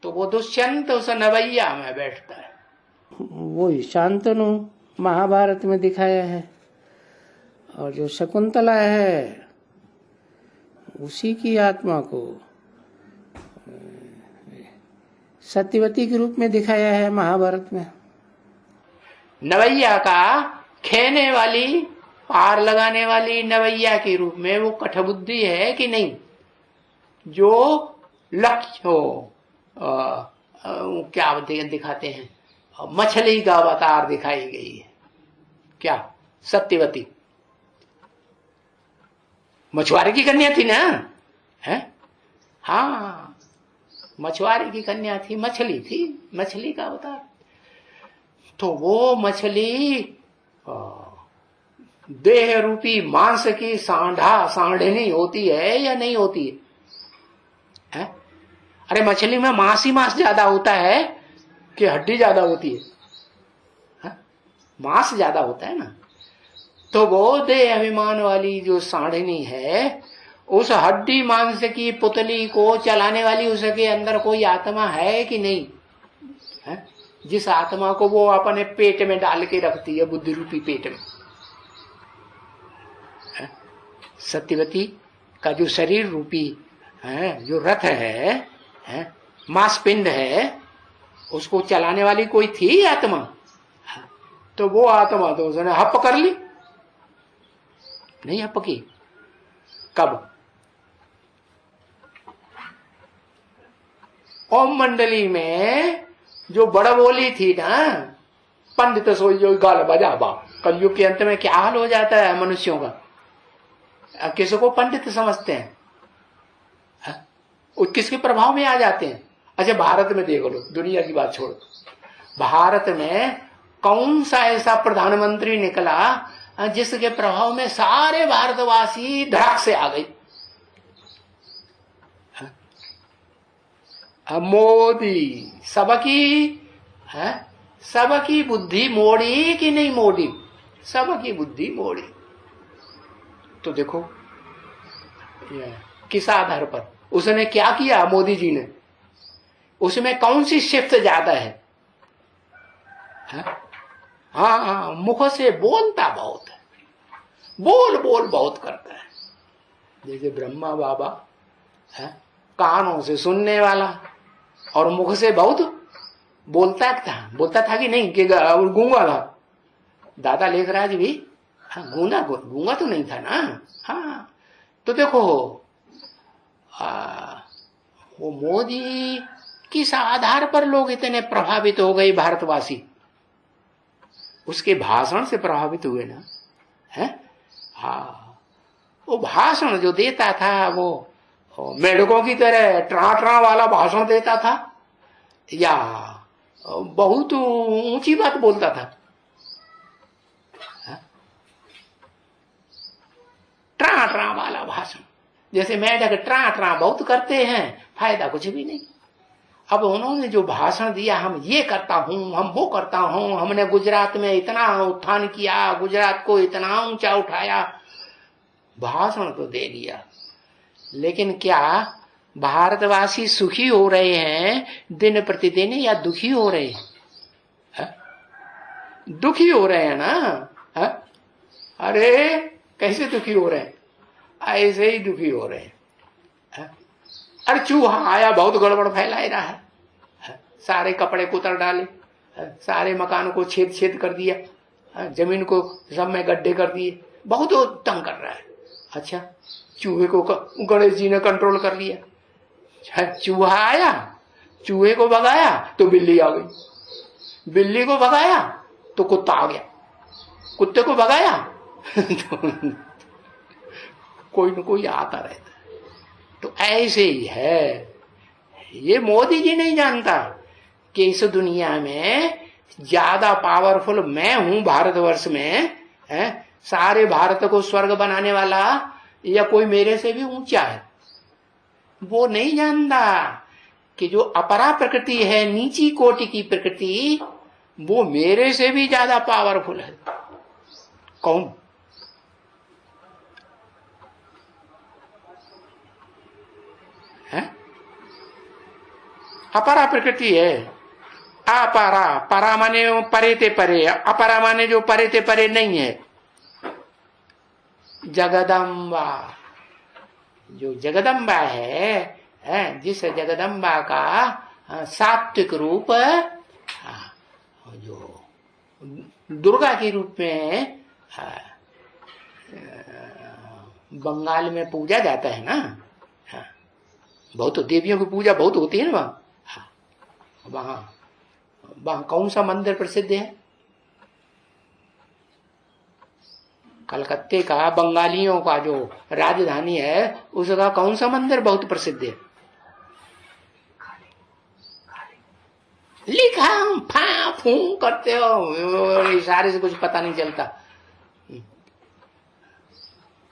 तो वो दुष्यंत उस नवैया में बैठता है। वही शांतनु महाभारत में दिखाया है। और जो शकुंतला है उसी की आत्मा को सत्यवती के रूप में दिखाया है महाभारत में। नवैया का खेने वाली, पार लगाने वाली नवैया के रूप में वो कठबुद्धि है कि नहीं? जो लक्ष्य हो, क्या दिखाते हैं, मछली का अवतार दिखाई गई है। क्या? सत्यवती मछुआरे की कन्या थी ना, है? हाँ, मछुआरे की कन्या थी, मछली थी, मछली का अवतार। तो वो मछली देह रूपी मांस की सांढनी होती है या नहीं होती है? अरे मछली में मांस ही मांस ज्यादा होता है कि हड्डी ज्यादा होती है? मांस ज्यादा होता है ना। तो वो देह अभिमान वाली जो सांढनी है, उस हड्डी मांस की पुतली को चलाने वाली उसके अंदर कोई आत्मा है कि नहीं? है? जिस आत्मा को वो अपने पेट में डाल के रखती है, बुद्धि रूपी पेट में। सत्यवती का जो शरीर रूपी है, जो रथ है, मांसपिंड है, उसको चलाने वाली कोई थी आत्मा? तो वो आत्मा तो उसने हप कर ली, नहीं हप की। कब? ओम मंडली में जो बड़ा बोली थी ना, पंडित सोई जो गाल बजा बा। कलयुग के अंत में क्या हाल हो जाता है मनुष्यों का? किसको पंडित समझते हैं? किसके प्रभाव में आ जाते हैं? अच्छा, भारत में देख लो, दुनिया की बात छोड़ो। भारत में कौन सा ऐसा प्रधानमंत्री निकला जिसके प्रभाव में सारे भारतवासी धड़ाक से आ गए? मोदी। सबकी बुद्धि मोड़ी कि नहीं मोड़ी? सबकी बुद्धि मोड़ी। तो देखो किस आधार पर उसने क्या किया? मोदी जी ने उसमें कौन सी शिफ्ट ज्यादा है? हाँ, मुख से बोलता बहुत है, बोल बहुत करता है। जैसे ब्रह्मा बाबा है, कानों से सुनने वाला और मुख से बहुत बोलता था कि नहीं कि गूंगा था। दादा लेखराज भी हाँ गूंगा तो नहीं था ना। हाँ तो देखो वो मोदी किस आधार पर लोग इतने प्रभावित हो गए भारतवासी, उसके भाषण से प्रभावित हुए ना है। हाँ वो भाषण जो देता था वो मेढकों की तरह ट्रा ट्रा वाला भाषण देता था या बहुत ऊंची बात बोलता था। ट्रा ट्रा वाला भाषण, जैसे मेढक ट्रा ट्रा बहुत करते हैं, फायदा कुछ भी नहीं। अब उन्होंने जो भाषण दिया, हम ये करता हूं, हम वो करता हूं, हमने गुजरात में इतना उत्थान किया, गुजरात को इतना ऊंचा उठाया, भाषण तो दे दिया, लेकिन क्या भारतवासी सुखी हो रहे हैं दिन प्रतिदिन या दुखी हो रहे हैं? दुखी हो रहे हैं ना। है? अरे कैसे दुखी हो रहे हैं? ऐसे ही दुखी हो रहे हैं। अरे चूहा आया, बहुत गड़बड़ फैला रहा है, सारे कपड़े कुतर डाले, सारे मकान को छेद छेद कर दिया, जमीन को सब में गड्ढे कर दिए, बहुत तंग कर रहा है। अच्छा चूहे को गणेश जी ने कंट्रोल कर लिया। चूहा आया, चूहे को भगाया तो बिल्ली आ गई, बिल्ली को भगाया तो कुत्ता आ गया, कुत्ते को भगाया तो कोई न कोई आता रहता है। तो ऐसे ही है, ये मोदी जी नहीं जानता कि इस दुनिया में ज्यादा पावरफुल मैं हूं भारतवर्ष में, है सारे भारत को स्वर्ग बनाने वाला, या कोई मेरे से भी ऊंचा है। वो नहीं जानता कि जो अपरा प्रकृति है, नीची कोटि की प्रकृति, वो मेरे से भी ज्यादा पावरफुल है। कौन? है अपरा प्रकृति है। अपरा, परा माने परे ते परे, अपरा माने जो परे ते परे नहीं है। जगदम्बा, जो जगदम्बा है, जिस जगदम्बा का सात्विक रूप जो दुर्गा के रूप में बंगाल में पूजा जाता है ना, बहुत देवियों की पूजा बहुत होती है ना वहां। वहां कौन सा मंदिर प्रसिद्ध है? कलकत्ते का, बंगालियों का जो राजधानी है, उसका कौन सा मंदिर बहुत प्रसिद्ध है? लिखा फा फू करते हो, इशारे से कुछ पता नहीं चलता।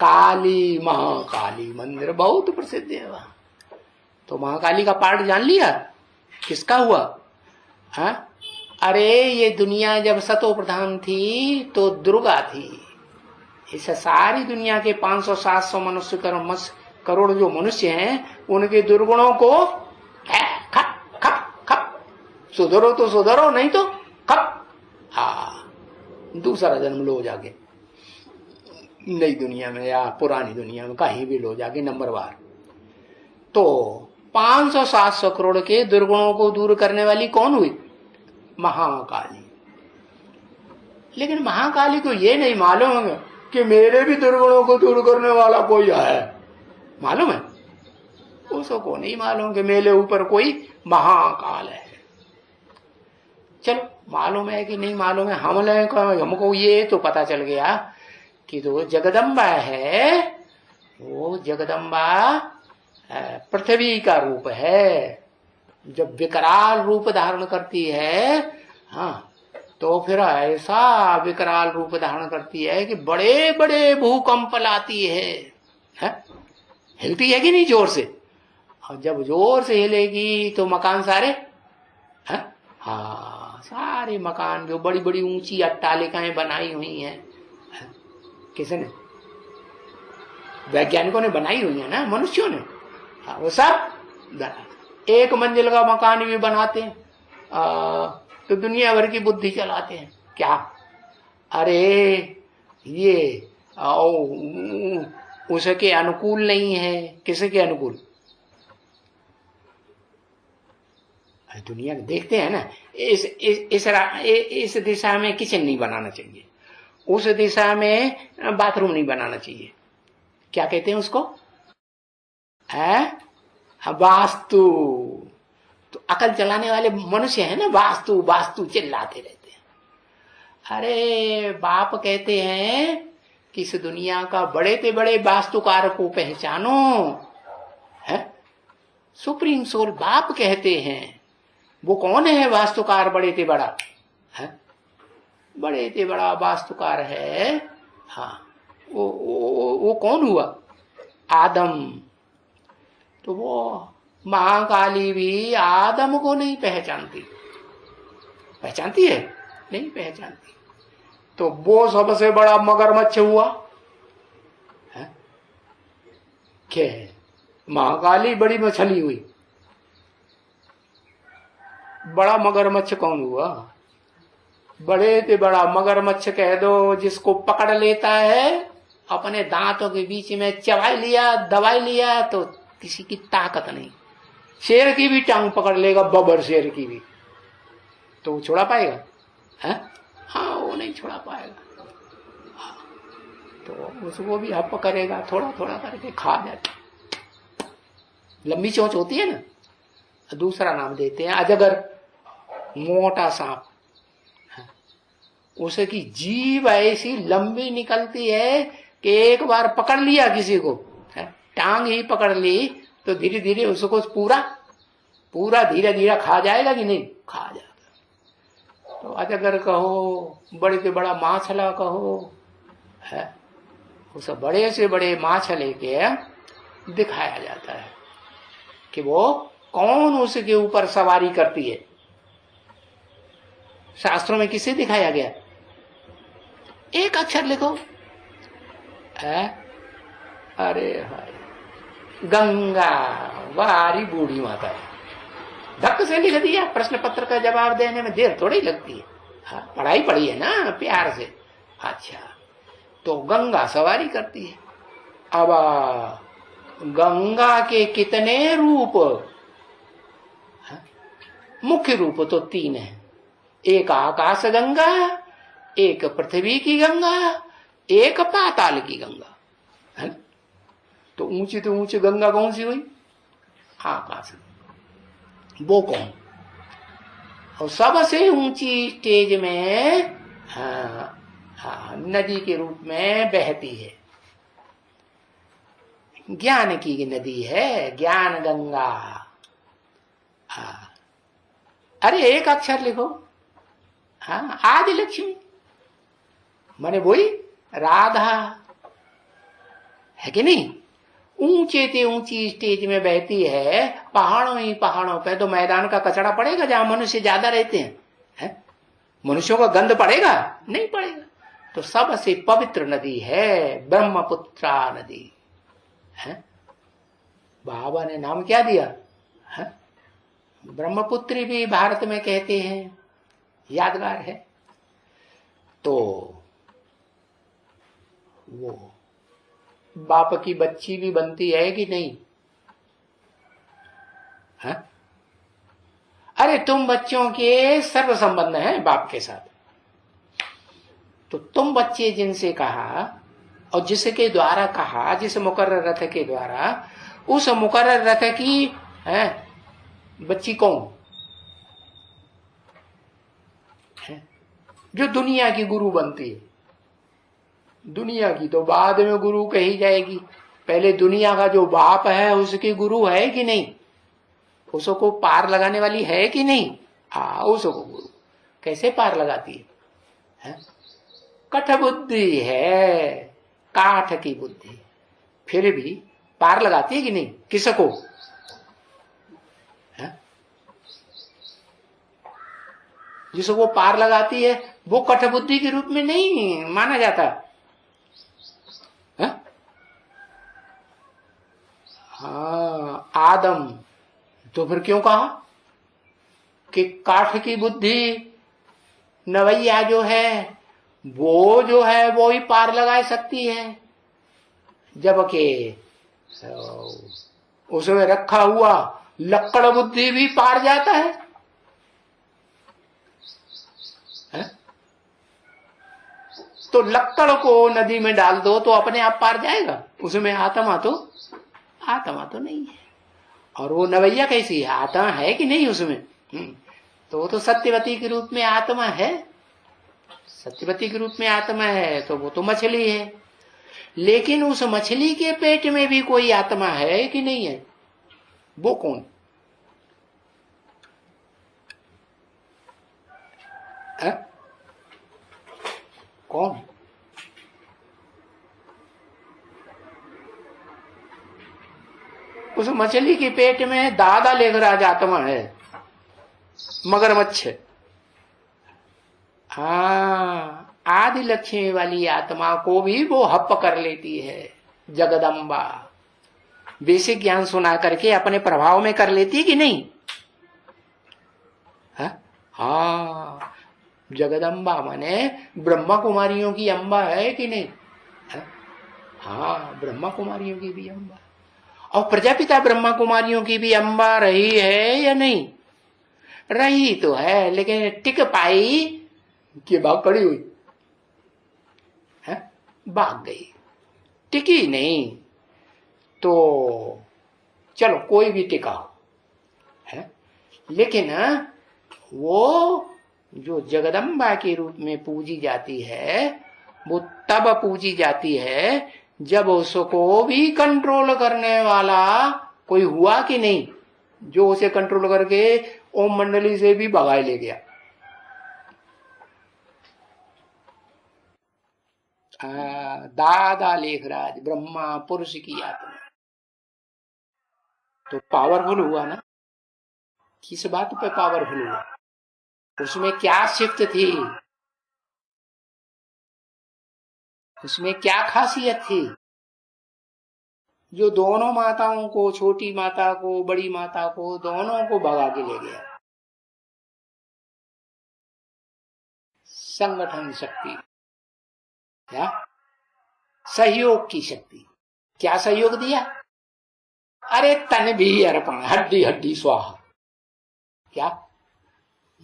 काली, महाकाली मंदिर बहुत प्रसिद्ध है वहां। तो महाकाली का पाठ जान लिया किसका हुआ? हा? अरे ये दुनिया जब सतो प्रधान थी तो दुर्गा थी। इस सारी दुनिया के 500-700 मनुष्य करोड़ जो मनुष्य हैं, उनके दुर्गुणों को खप खप खप, सुधरो तो सुधरो, नहीं तो खप, दूसरा जन्म लो जाके, नई दुनिया में या पुरानी दुनिया में कहीं भी लो जाके नंबरवार। तो 500-700 करोड़ के दुर्गुणों को दूर करने वाली कौन हुई? महाकाली। लेकिन महाकाली को ये नहीं मालूम है कि मेरे भी दुर्गुणों को दूर करने वाला कोई है। मालूम है? उसको नहीं मालूम कि मेरे ऊपर कोई महाकाल है। चलो मालूम है कि नहीं मालूम है, हमको ये तो पता चल गया कि जो जगदम्बा है, वो जगदम्बा पृथ्वी का रूप है। जब विकराल रूप धारण करती है, हाँ, तो फिर ऐसा विकराल रूप धारण करती है कि बड़े बड़े भूकंप लाती है? हिलती है कि नहीं जोर से? और जब जोर से हिलेगी तो मकान सारे, है? हाँ, सारे मकान जो बड़ी बड़ी ऊंची अट्टालिकाएं बनाई हुई हैं, किसने? वैज्ञानिकों ने बनाई हुई है ना, मनुष्यों ने। हाँ, वो सब एक मंजिल का मकान भी बनाते हैं, तो दुनिया भर की बुद्धि चलाते हैं। क्या? अरे ये उसके अनुकूल नहीं है। किसके अनुकूल? दुनिया देखते हैं ना, इस दिशा में किचन नहीं बनाना चाहिए, उस दिशा में बाथरूम नहीं बनाना चाहिए, क्या कहते हैं उसको, है वास्तु। तो अकल चलाने वाले मनुष्य है ना, वास्तु वास्तु चिल्लाते रहते हैं। अरे बाप कहते हैं कि इस दुनिया का बड़े से बड़े वास्तुकार को पहचानो, है सुप्रीम सोल बाप कहते हैं। वो कौन है वास्तुकार बड़े से बड़ा, है बड़े से बड़ा वास्तुकार है। हाँ वो कौन हुआ, आदम। तो वो महाकाली भी आदम को नहीं पहचानती, पहचानती है नहीं पहचानती। तो वो सबसे बड़ा मगरमच्छ हुआ है? क्या है, महाकाली बड़ी मछली हुई, बड़ा मगरमच्छ कौन हुआ। बड़े से बड़ा मगरमच्छ कह दो जिसको पकड़ लेता है, अपने दांतों के बीच में चबाई लिया दबाई लिया तो किसी की ताकत नहीं। शेर की भी टांग पकड़ लेगा, बबर शेर की भी, तो वो छुड़ा पाएगा है? हाँ वो नहीं छुड़ा पाएगा। तो उसको भी हप करेगा, थोड़ा थोड़ा करके खा जाता। लंबी चोंच होती है ना, दूसरा नाम देते हैं अजगर, मोटा सांप। उसकी जीभ ऐसी लंबी निकलती है कि एक बार पकड़ लिया किसी को, टांग ही पकड़ ली तो धीरे धीरे उसको पूरा धीरे धीरे खा जाएगा कि नहीं, खा जाएगा। तो अजगर कहो, बड़े से बड़ा माछला कहो, है उस बड़े से बड़े माछले के दिखाया जाता है कि वो कौन उसके ऊपर सवारी करती है। शास्त्रों में किसे दिखाया गया, एक अक्षर लिखो, है अरे भाई गंगा, वारी बूढ़ी माता है, धक्क से लिख दिया। प्रश्न पत्र का जवाब देने में देर थोड़ी लगती है, हाँ पढ़ाई पढ़ी है ना प्यार से। अच्छा तो गंगा सवारी करती है। अब गंगा के कितने रूप, मुख्य रूप तो 3 है, एक आकाश गंगा, एक पृथ्वी की गंगा, एक पाताल की गंगा, है। तो ऊंची तो ऊंची गंगा कौन सी हुई, आकाश। वो कौन, और सबसे ऊंची स्टेज में नदी के रूप में बहती है, ज्ञान की नदी है, ज्ञान गंगा। अरे एक अक्षर लिखो, हाँ आदि लक्ष्मी माने वही राधा, है कि नहीं। ऊंचे से ऊंची स्टेज में बहती है, पहाड़ों ही पहाड़ों पे। तो मैदान का कचरा पड़ेगा जहां मनुष्य ज्यादा रहते हैं, है? मनुष्यों का गंध पड़ेगा नहीं पड़ेगा। तो सबसे पवित्र नदी है ब्रह्मपुत्रा नदी, है। बाबा ने नाम क्या दिया, है? ब्रह्मपुत्री भी भारत में कहते हैं, यादगार है। तो वो बाप की बच्ची भी बनती है कि नहीं, है? अरे तुम बच्चों के सर्व संबंध है बाप के साथ। तो तुम बच्चे जिनसे कहा और जिसके द्वारा कहा, जिस मुकर्रर रथ के द्वारा, उस मुकर्रर रथ की है बच्ची कौन है, जो दुनिया की गुरु बनती है। दुनिया की तो बाद में गुरु कही जाएगी, पहले दुनिया का जो बाप है उसकी गुरु है कि नहीं, उसको पार लगाने वाली है कि नहीं। उसको गुरु कैसे पार लगाती है? कठ बुद्धि है, काठ की बुद्धि, फिर भी पार लगाती है कि नहीं किसको, जिसको पार लगाती है वो कठ बुद्धि के रूप में नहीं माना जाता, है? हाँ आदम, तो फिर क्यों कहा कि काठ की बुद्धि नवैया जो है वो जो है वो ही पार लगा सकती है, जबकि उसमें रखा हुआ लक्कड़ बुद्धि भी पार जाता है। तो लक्कड़ को नदी में डाल दो तो अपने आप पार जाएगा, उसमें आत्मा तो नहीं है। और वो नवैया कैसी है, आत्मा है कि नहीं उसमें? तो वो तो सत्यवती के रूप में आत्मा है, सत्यवती के रूप में आत्मा है, तो वो तो मछली है। लेकिन उस मछली के पेट में भी कोई आत्मा है कि नहीं है? वो कौन है? कौन? उस मछली के पेट में दादा लेखराज आत्मा है, मगरमच्छ। हाँ, आदि लक्ष्मी वाली आत्मा को भी वो हप कर लेती है जगदम्बा। बेसिक ज्ञान सुना करके अपने प्रभाव में कर लेती है कि नहीं? हाँ, जगदम्बा माने ब्रह्मा कुमारियों की अम्बा है कि नहीं? हाँ, ब्रह्मा कुमारियों की भी अम्बा। और प्रजापिता ब्रह्मा कुमारियों की भी अम्बा रही है या नहीं? रही तो है, लेकिन टिक पाई कि भाग खड़ी हुई है, भाग गई, टिकी नहीं। तो चलो कोई भी टिका हो है, लेकिन वो जो जगदम्बा के रूप में पूजी जाती है, वो तब पूजी जाती है जब उसको भी कंट्रोल करने वाला कोई हुआ कि नहीं, जो उसे कंट्रोल करके ओम मंडली से भी भगाए ले गया। दादा लेखराज ब्रह्मा पुरुष की आत्मा तो पावरफुल हुआ ना। किस बात पे पावरफुल हुआ? उसमें क्या शिफ्ट थी, उसमें क्या खासियत थी जो दोनों माताओं को, छोटी माता को बड़ी माता को, दोनों को भगा के ले गया? संगठन शक्ति, क्या सहयोग की शक्ति। क्या सहयोग दिया? अरे तन भी अर्पण, हड्डी हड्डी स्वाहा। क्या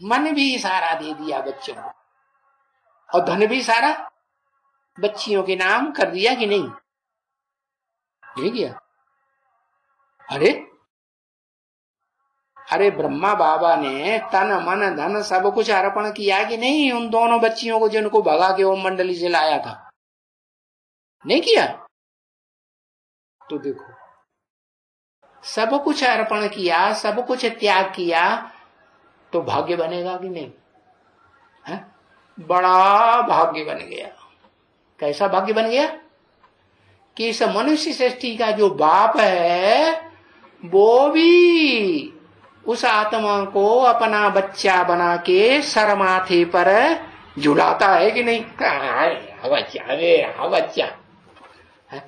मन भी सारा दे दिया बच्चों को, और धन भी सारा बच्चियों के नाम कर दिया कि नहीं? नहीं किया? अरे ब्रह्मा बाबा ने तन मन धन सब कुछ अर्पण किया कि नहीं उन दोनों बच्चियों को जिनको भगा के ओम मंडली से लाया था? नहीं किया? तो देखो, सब कुछ अर्पण किया, सब कुछ त्याग किया, तो भाग्य बनेगा कि नहीं? है? बड़ा भाग्य बन गया। कैसा भाग्य बन गया कि इस मनुष्य सृष्टि का जो बाप है वो भी उस आत्मा को अपना बच्चा बना के सर माथे पर झुलाता है कि नहीं? बच्चा है।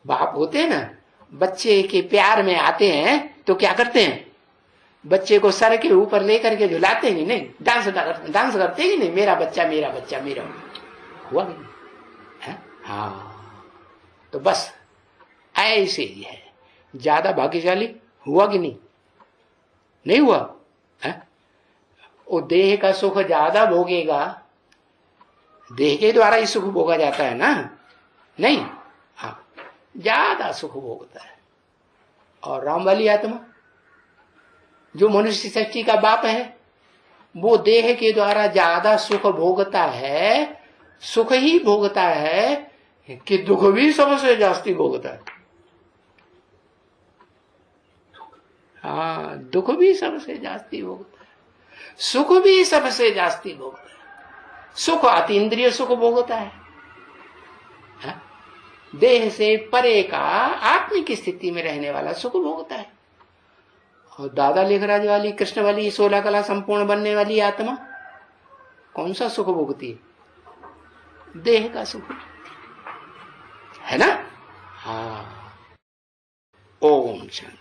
बाप होते हैं ना, बच्चे के प्यार में आते हैं तो क्या करते हैं? बच्चे को सर के ऊपर लेकर के झुलाते हैं कि नहीं? डांस करते हैं कि नहीं? मेरा बच्चा मेरा बच्चा मेरा हुआ नहीं है? हाँ, तो बस ऐसे ही है। ज्यादा भाग्यशाली हुआ कि नहीं? नहीं हुआ है? वो देह का सुख ज्यादा भोगेगा, देह के द्वारा ही सुख भोगा जाता है ना, नहीं? हाँ, ज्यादा सुख भोगता है। और राम वाली आत्मा जो मनुष्य सृष्टि का बाप है, वो देह के द्वारा ज्यादा सुख भोगता है, सुख ही भोगता है कि दुख भी सबसे जास्ती भोगता है। हाँ, दुख भी सबसे जास्ती भोगता है, सुख भी सबसे जास्ती भोगता है। सुख अतीन्द्रिय सुख भोगता है, देह से परे का आत्मिक स्थिति में रहने वाला सुख भोगता है। और दादा लेखराज वाली, कृष्ण वाली, 16 कला संपूर्ण बनने वाली आत्मा कौन सा सुख भोगती है? देह का सुख है ना। हाँ, ओम शांति।